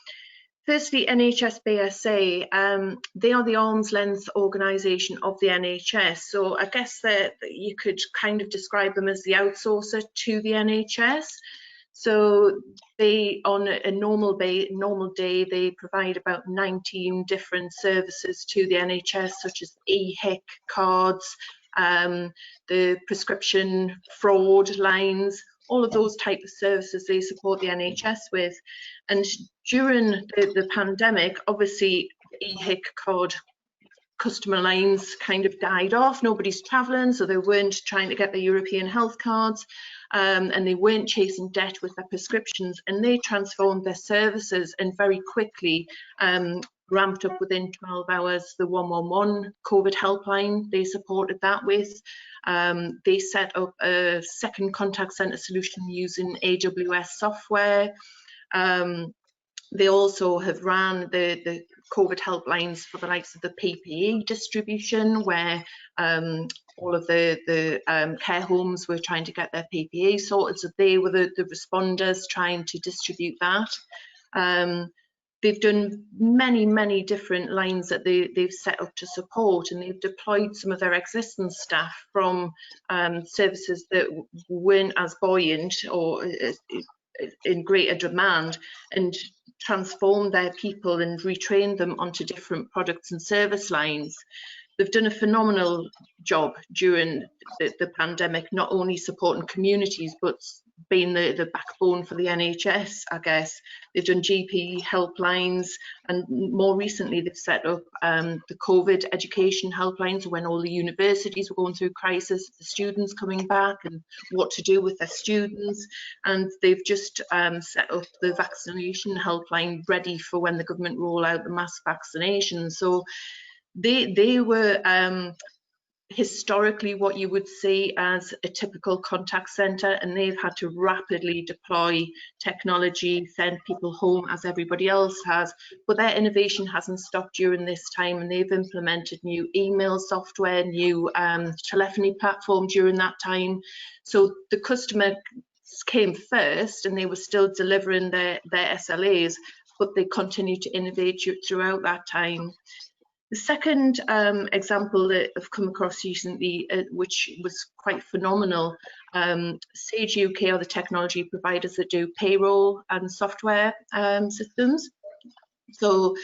firstly, NHS BSA, they are the arm's length organisation of the NHS. So I guess that you could kind of describe them as the outsourcer to the NHS. So they, on a normal day, they provide about 19 different services to the NHS, such as e-HIC cards, the prescription fraud lines, all of those type of services they support the NHS with. And during the pandemic, obviously, e-HIC card customer lines kind of died off. Nobody's travelling, so they weren't trying to get the European health cards, and they weren't chasing debt with their prescriptions, and they transformed their services and very quickly ramped up within 12 hours the 111 COVID helpline. They supported that with. They set up a second contact centre solution using AWS software. They also have ran the COVID helplines for the likes of the PPE distribution, where all of the care homes were trying to get their PPE sorted, so they were the responders trying to distribute that. They've done many different lines that they've set up to support, and they've deployed some of their existing staff from services that weren't as buoyant or in greater demand, and transformed their people and retrained them onto different products and service lines. They've done a phenomenal job during the pandemic, not only supporting communities, but being the backbone for the NHS, I guess. They've done GP helplines, and more recently they've set up the COVID education helplines when all the universities were going through crisis, the students coming back and what to do with their students. And they've just set up the vaccination helpline ready for when the government roll out the mass vaccination. So they were historically what you would see as a typical contact centre, and they've had to rapidly deploy technology, send people home as everybody else has, but their innovation hasn't stopped during this time, and they've implemented new email software, new telephony platform during that time. So the customer came first and they were still delivering their SLAs, but they continued to innovate throughout that time. The second example that I've come across recently, which was quite phenomenal, Sage UK are the technology providers that do payroll and software systems. So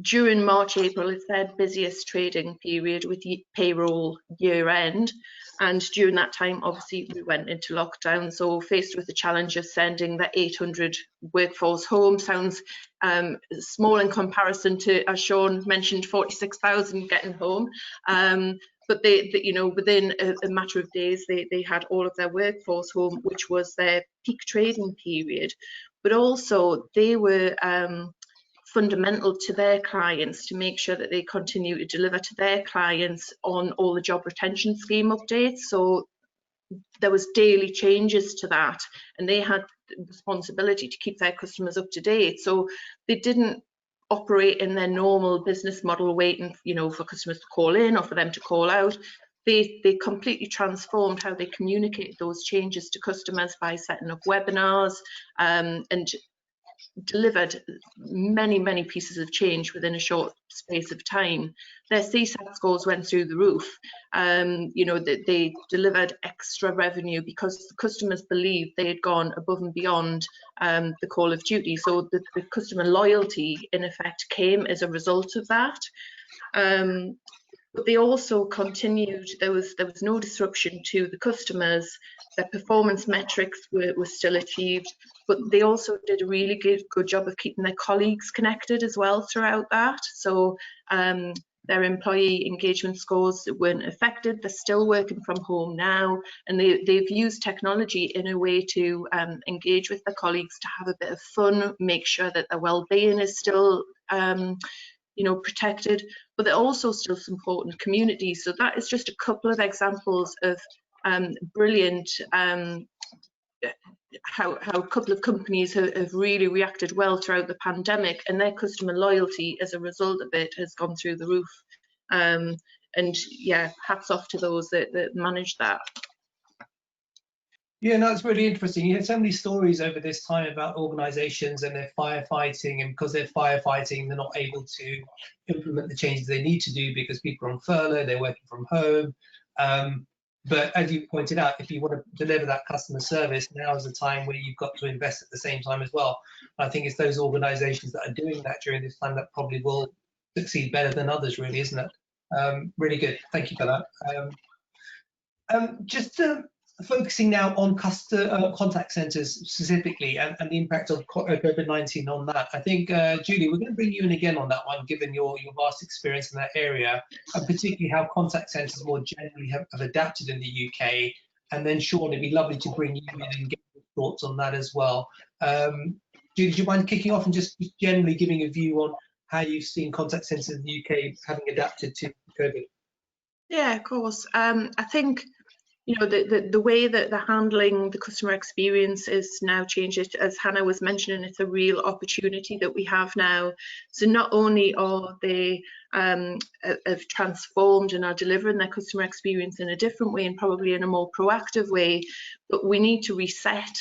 during March, April, it's their busiest trading period with the payroll year end. And during that time, obviously, we went into lockdown. So faced with the challenge of sending the 800 workforce home sounds small in comparison to, as Sean mentioned, 46,000 getting home. But they you know, within a matter of days, they had all of their workforce home, which was their peak trading period. But also they were fundamental to their clients to make sure that they continue to deliver to their clients on all the job retention scheme updates. So there was daily changes to that, and they had the responsibility to keep their customers up to date. So they didn't operate in their normal business model waiting, you know, for customers to call in or for them to call out. They completely transformed how they communicate those changes to customers by setting up webinars and delivered many pieces of change within a short space of time. Their CSAT scores went through the roof. You know, they delivered extra revenue because the customers believed they had gone above and beyond the call of duty. So the customer loyalty, in effect, came as a result of that. But they also continued, there was no disruption to the customers. Their performance metrics were still achieved, but they also did a really good job of keeping their colleagues connected as well throughout that. So their employee engagement scores weren't affected. They're still working from home now, and they've used technology in a way to engage with their colleagues, to have a bit of fun, make sure that their well-being is still you know, protected, but they're also still supporting communities. So that is just a couple of examples of brilliant how a couple of companies have really reacted well throughout the pandemic, and their customer loyalty as a result of it has gone through the roof. And yeah, hats off to those that managed that. Yeah, no, it's really interesting. You hear so many stories over this time about organisations and their firefighting, and because they're firefighting, they're not able to implement the changes they need to do because people are on furlough, they're working from home. But as you pointed out, if you want to deliver that customer service, now is the time where you've got to invest at the same time as well. I think it's those organisations that are doing that during this time that probably will succeed better than others, really, isn't it? Really good. Thank you for that. Just focusing now on contact centres specifically, and the impact of COVID-19 on that. I think, Julie, we're going to bring you in again on that one, given your vast experience in that area, and particularly how contact centres more generally have adapted in the UK. And then, Sean, it'd be lovely to bring you in and get your thoughts on that as well. Julie, do you mind kicking off and just generally giving a view on how you've seen contact centres in the UK having adapted to COVID? Yeah, of course. I think, you know, the way that they're handling the customer experience is now changed. As Hannah was mentioning, it's a real opportunity that we have now. So not only are they have transformed and are delivering their customer experience in a different way and probably in a more proactive way, but we need to reset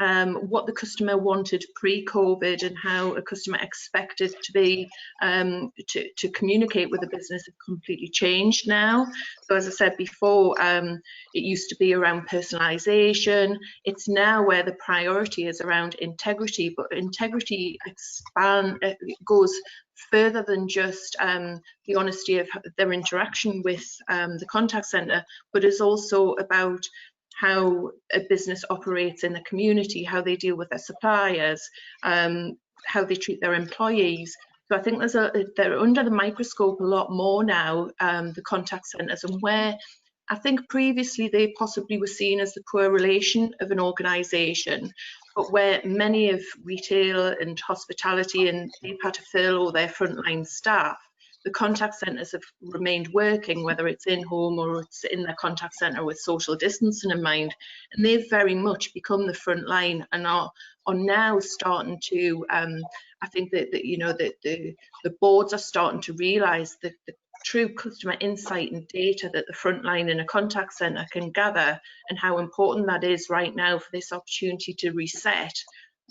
what the customer wanted pre-COVID and how a customer expected to be to communicate with the business have completely changed now. So as I said before, it used to be around personalization. It's now where the priority is around integrity, but integrity goes further than just the honesty of their interaction with the contact center, but is also about how a business operates in the community, how they deal with their suppliers, how they treat their employees. So I think they're under the microscope a lot more now, the contact centres, and where I think previously they possibly were seen as the poor relation of an organisation, but where many of retail and hospitality and they've had to furlough their frontline staff, the contact centres have remained working, whether it's in home or it's in their contact centre with social distancing in mind, and they've very much become the front line and are now starting to. I think that the boards are starting to realise that the true customer insight and data that the front line in a contact centre can gather, and how important that is right now for this opportunity to reset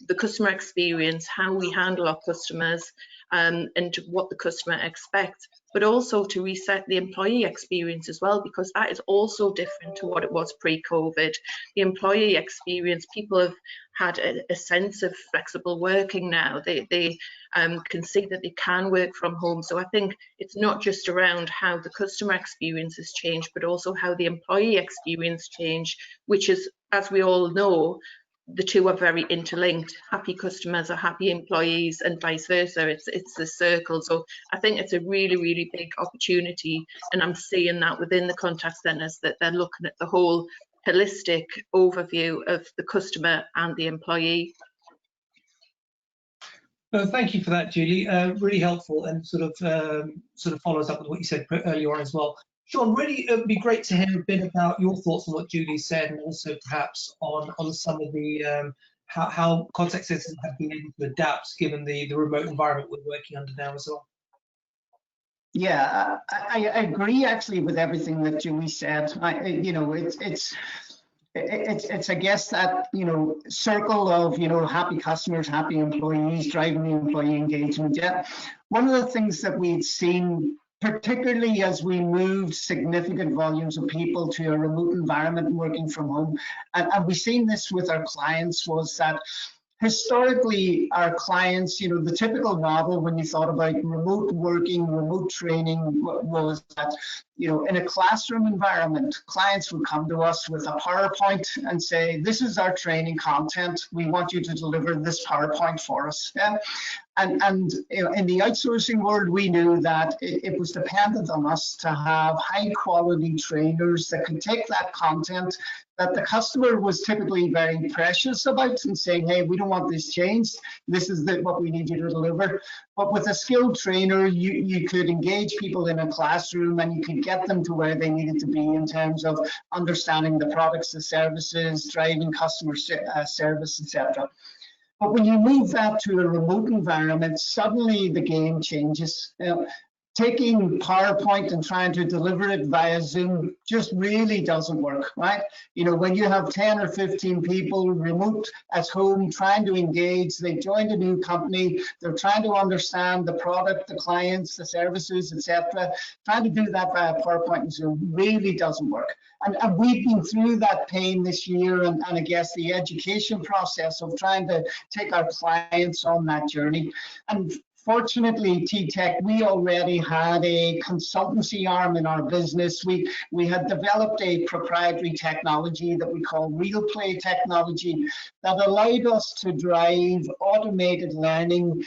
the customer experience, how we handle our customers, and what the customer expects, but also to reset the employee experience as well, because that is also different to what it was pre-COVID. The employee experience, people have had a sense of flexible working now. They can see that they can work from home. So I think it's not just around how the customer experience has changed, but also how the employee experience changed, which is, as we all know, the two are very interlinked. Happy customers are happy employees, and vice versa. It's the circle. So I think it's a really, really big opportunity, and I'm seeing that within the contact centres, that they're looking at the whole holistic overview of the customer and the employee. Thank you for that, Julie. Really helpful, and sort of follows up with what you said earlier on as well. Sean, really, it would be great to hear a bit about your thoughts on what Julie said, and also perhaps on some of the how contact centers have been able to adapt given the remote environment we're working under now as well. Yeah, I agree actually with everything that Julie said. It's I guess that circle of happy customers, happy employees, driving the employee engagement. Yeah, one of the things that we'd seen, particularly as we moved significant volumes of people to a remote environment and working from home, and we've seen this with our clients, was that historically our clients, the typical model when you thought about remote working, remote training, was that in a classroom environment, clients would come to us with a PowerPoint and say, this is our training content, we want you to deliver this PowerPoint for us. Yeah? And in the outsourcing world, we knew that it was dependent on us to have high quality trainers that could take that content that the customer was typically very precious about and saying, hey, we don't want this changed, this is what we need you to deliver. But with a skilled trainer, you could engage people in a classroom and you could get them to where they needed to be in terms of understanding the products, the services, driving customer service, etc. But when you move that to a remote environment, suddenly the game changes. Taking PowerPoint and trying to deliver it via Zoom just really doesn't work, right? When you have 10 or 15 people remote at home trying to engage, they joined a new company, they're trying to understand the product, the clients, the services, etc. Trying to do that via PowerPoint and Zoom really doesn't work. And we've been through that pain this year, and I guess the education process of trying to take our clients on that journey. And fortunately, TTEC, we already had a consultancy arm in our business. We had developed a proprietary technology that we call Real Play technology that allowed us to drive automated learning,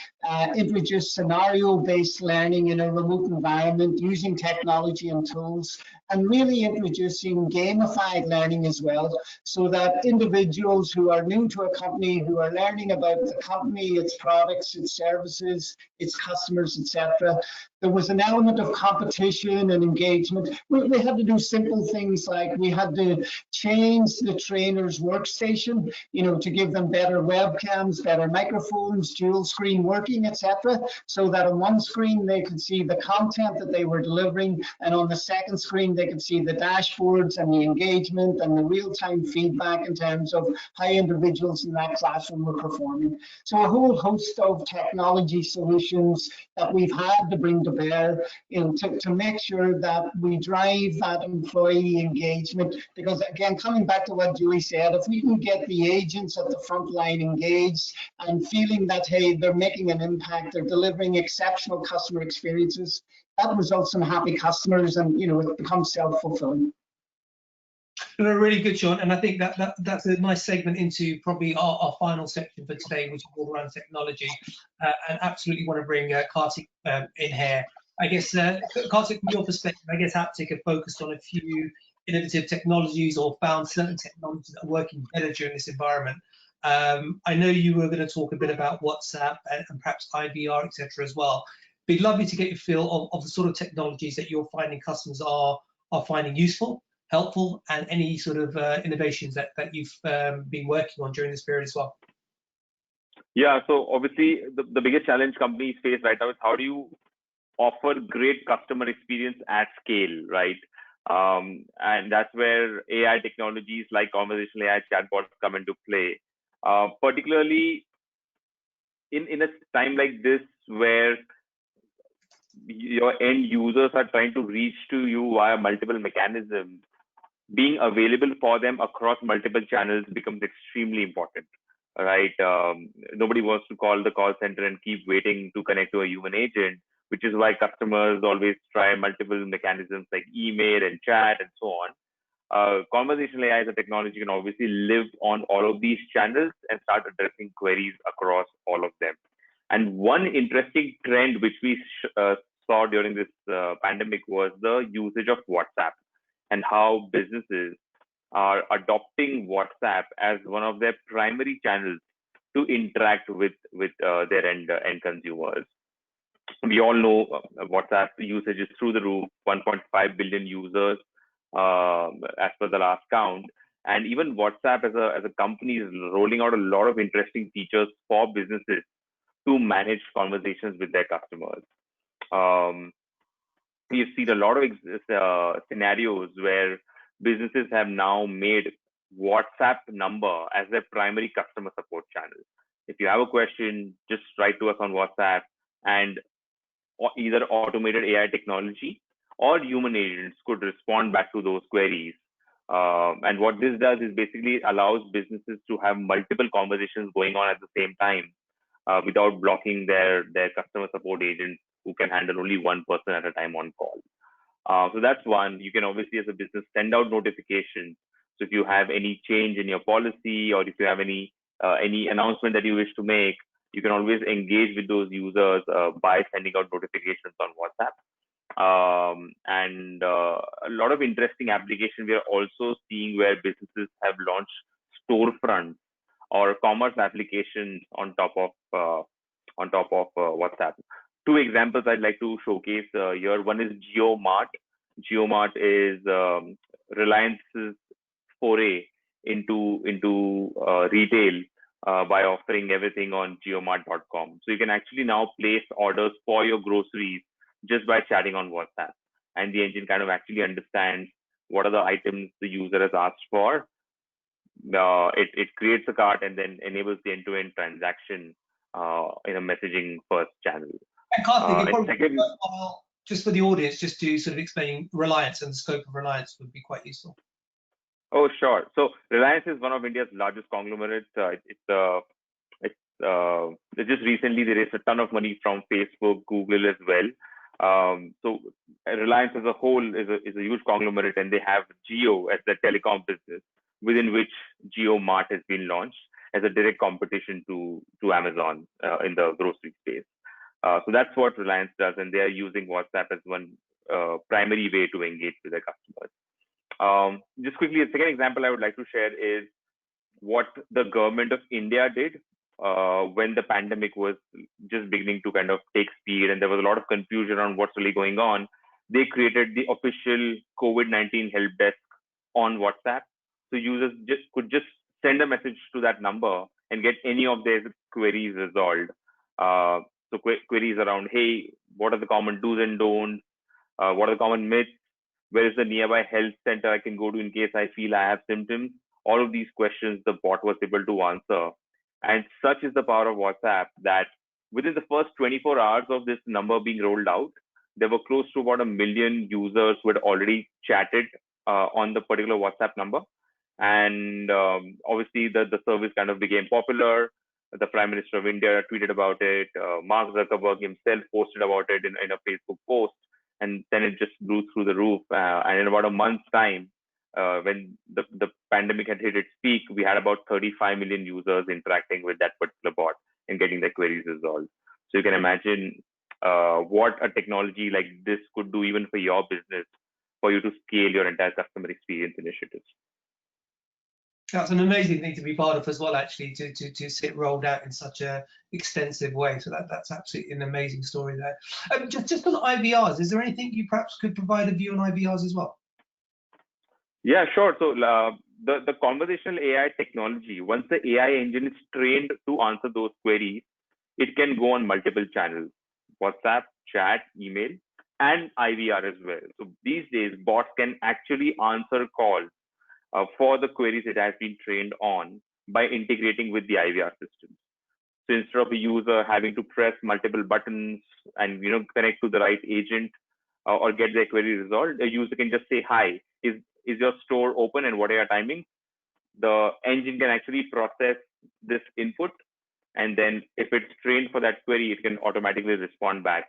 introduce scenario-based learning in a remote environment using technology and tools, and really introducing gamified learning as well, so that individuals who are new to a company, who are learning about the company, its products, its services, its customers, etc., there was an element of competition and engagement. We had to do simple things like we had to change the trainer's workstation, to give them better webcams, better microphones, dual screen working, etc., so that on one screen they could see the content that they were delivering, and on the second screen they could see the dashboards and the engagement and the real-time feedback in terms of how individuals in that classroom were performing. So a whole host of technology solutions that we've had to bring to bear, to make sure that we drive that employee engagement. Because again, coming back to what Julie said, if we can get the agents at the front line engaged and feeling that, hey, they're making an impact, they're delivering exceptional customer experiences, that results in happy customers, and it becomes self-fulfilling. Really good, Sean, and I think that's a nice segment into probably our final section for today, which is all around technology, and absolutely want to bring Kartik in here. I guess, Kartik, from your perspective, I guess Haptik have focused on a few innovative technologies or found certain technologies that are working better during this environment. I know you were going to talk a bit about WhatsApp and perhaps IVR, etc. as well. It'd be lovely to get your feel of the sort of technologies that you're finding customers are finding useful, helpful, and any sort of innovations that you've been working on during this period as well. Yeah, so obviously the biggest challenge companies face right now is how do you offer great customer experience at scale, right? And that's where AI technologies like conversational AI chatbots come into play, particularly in a time like this where your end users are trying to reach to you via multiple mechanisms. Being available for them across multiple channels becomes extremely important, right? Nobody wants to call the call center and keep waiting to connect to a human agent, which is why customers always try multiple mechanisms like email and chat and so on. Conversational AI as a technology can obviously live on all of these channels and start addressing queries across all of them. And one interesting trend which we saw during this pandemic was the usage of WhatsApp, and how businesses are adopting WhatsApp as one of their primary channels to interact with their end consumers. We all know WhatsApp usage is through the roof, 1.5 billion users as per the last count. And even WhatsApp as a company is rolling out a lot of interesting features for businesses to manage conversations with their customers. We've seen a lot of scenarios where businesses have now made WhatsApp number as their primary customer support channel. If you have a question, just write to us on WhatsApp, and either automated AI technology or human agents could respond back to those queries. And what this does is basically allows businesses to have multiple conversations going on at the same time without blocking their customer support agents who can handle only one person at a time on call. So that's one. You can obviously, as a business, send out notifications. So if you have any change in your policy, or if you have any announcement that you wish to make, you can always engage with those users by sending out notifications on WhatsApp. And a lot of interesting applications we are also seeing where businesses have launched storefronts or commerce applications on top of WhatsApp. Two examples I'd like to showcase here. One is JioMart. JioMart is Reliance's foray into retail by offering everything on JioMart.com. So you can actually now place orders for your groceries just by chatting on WhatsApp, and the engine kind of actually understands what are the items the user has asked for. It creates a cart and then enables the end-to-end transaction in a messaging first channel. And Kartik, just for the audience, just to sort of explain Reliance and the scope of Reliance would be quite useful. Oh, sure. So Reliance is one of India's largest conglomerates. Just recently they raised a ton of money from Facebook, Google as well. So Reliance as a whole is a huge conglomerate, and they have Jio as their telecom business, within which JioMart has been launched as a direct competition to Amazon in the grocery space. So that's what Reliance does, and they are using WhatsApp as one primary way to engage with their customers. Just quickly, a second example I would like to share is what the government of India did when the pandemic was just beginning to kind of take speed and there was a lot of confusion on what's really going on, they created the official COVID-19 help desk on WhatsApp. So users could just send a message to that number and get any of their queries resolved. So queries around, hey, what are the common do's and don'ts? What are the common myths? Where is the nearby health center I can go to in case I feel I have symptoms? All of these questions the bot was able to answer. And such is the power of WhatsApp that within the first 24 hours of this number being rolled out, there were close to about 1 million users who had already chatted on the particular WhatsApp number. And obviously the service kind of became popular. The Prime Minister of India tweeted about it. Mark Zuckerberg himself posted about it in a Facebook post. And then it just grew through the roof. And in about a month's time, when the pandemic had hit its peak, we had about 35 million users interacting with that particular bot and getting their queries resolved. So you can imagine what a technology like this could do even for your business, for you to scale your entire customer experience initiatives. That's an amazing thing to be part of as well, actually, to sit rolled out in such a extensive way. So that's absolutely an amazing story there. Just on IVRs, is there anything you perhaps could provide a view on IVRs as well? Yeah, sure. So the conversational AI technology, once the AI engine is trained to answer those queries, it can go on multiple channels: WhatsApp, chat, email, and IVR as well. So these days, bots can actually answer calls for the queries it has been trained on by integrating with the IVR system. So instead of a user having to press multiple buttons and connect to the right agent or get their query resolved, a user can just say, "Hi, is your store open and what are your timings?" The engine can actually process this input, and then if it's trained for that query, it can automatically respond back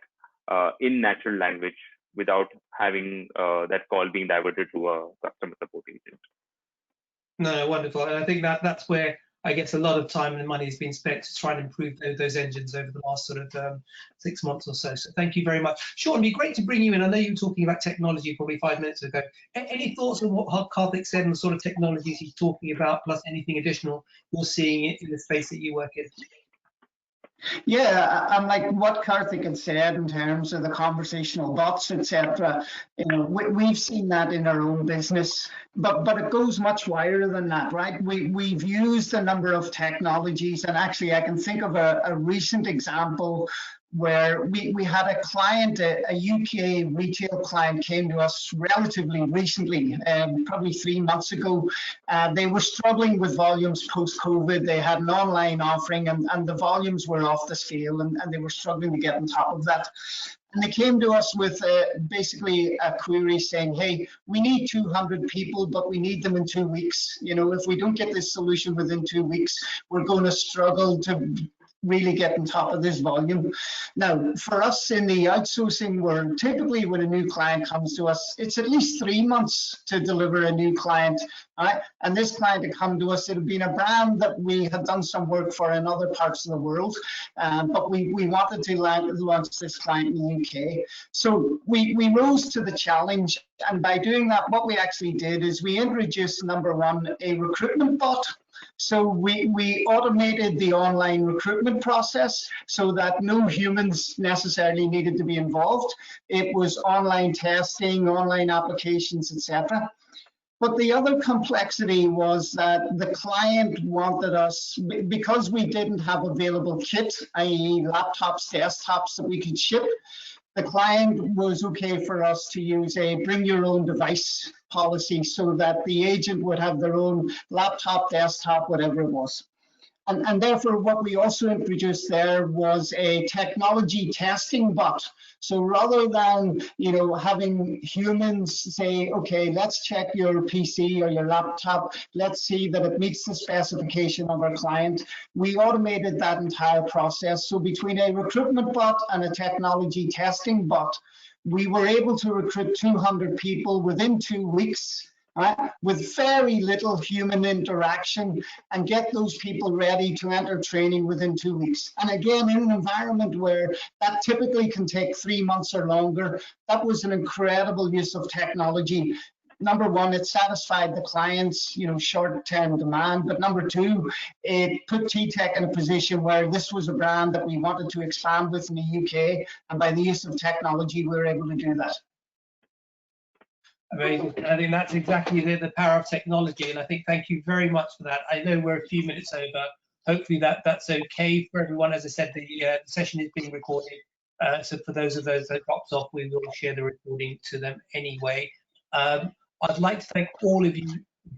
in natural language without having that call being diverted to a customer support agent. No, wonderful. And I think that's where I guess a lot of time and money has been spent to try and improve those engines over the last sort of 6 months or so. So thank you very much. Sean, it'd be great to bring you in. I know you were talking about technology probably 5 minutes ago. Any thoughts on what Kartik said and the sort of technologies he's talking about, plus anything additional you're seeing in the space that you work in? Yeah, and like what Kartik had said in terms of the conversational bots, etc. We've seen that in our own business, but it goes much wider than that, right? We've used a number of technologies, and actually I can think of a recent example where we had a client, a UK retail client, came to us relatively recently, probably 3 months ago. They were struggling with volumes post-COVID. They had an online offering and the volumes were off the scale, and they were struggling to get on top of that. And they came to us with basically a query saying, "Hey, we need 200 people, but we need them in 2 weeks. If we don't get this solution within 2 weeks, we're going to struggle to really get on top of this volume." Now, for us in the outsourcing world, typically when a new client comes to us, it's at least 3 months to deliver a new client, right? And this client had come to us, it had been a brand that we had done some work for in other parts of the world, but we wanted to launch this client in the UK. So we rose to the challenge, and by doing that, what we actually did is we introduced, number one, a recruitment bot. So we automated the online recruitment process so that no humans necessarily needed to be involved. It was online testing, online applications, etc. But the other complexity was that the client wanted us, because we didn't have available kit, i.e. laptops, desktops that we could ship, the client was okay for us to use a bring your own device policy so that the agent would have their own laptop, desktop, whatever it was. And therefore, what we also introduced there was a technology testing bot. So rather than having humans say, "Okay, let's check your PC or your laptop, let's see that it meets the specification of our client," we automated that entire process. So between a recruitment bot and a technology testing bot, we were able to recruit 200 people within 2 weeks. Right, with very little human interaction, and get those people ready to enter training within 2 weeks. And again, in an environment where that typically can take 3 months or longer, that was an incredible use of technology. number one, it satisfied the client's, short-term demand. But number two, it put TTEC in a position where this was a brand that we wanted to expand with in the UK, and by the use of technology, we were able to do that. Amazing. I think that's exactly the power of technology, and I think thank you very much for that. I know we're a few minutes over. Hopefully that's okay for everyone. As I said, the session is being recorded, so for those of those that drops off, we will share the recording to them anyway. I'd like to thank all of you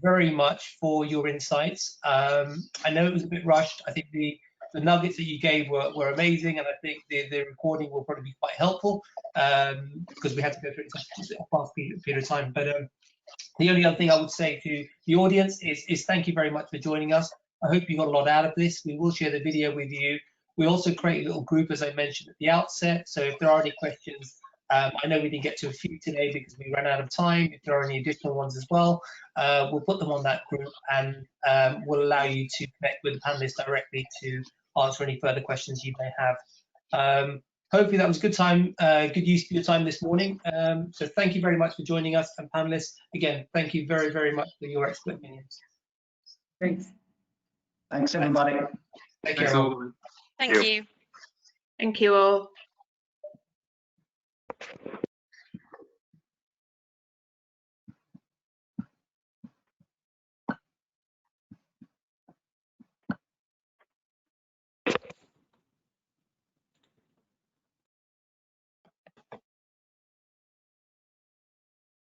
very much for your insights. I know it was a bit rushed. I think the nuggets that you gave were amazing, and I think the recording will probably be quite helpful because we had to go through it in such a fast period of time. But the only other thing I would say to the audience is thank you very much for joining us. I hope you got a lot out of this. We will share the video with you. We also create a little group, as I mentioned at the outset. So if there are any questions, I know we didn't get to a few today because we ran out of time. If there are any additional ones as well, we'll put them on that group, and we'll allow you to connect with the panelists directly to answer any further questions you may have. Hopefully that was good use of your time this morning. So thank you very much for joining us, and panelists, again, thank you very, very much for your expert opinions. Thanks. Thanks, everybody. Take care. Thank you. Thank you all.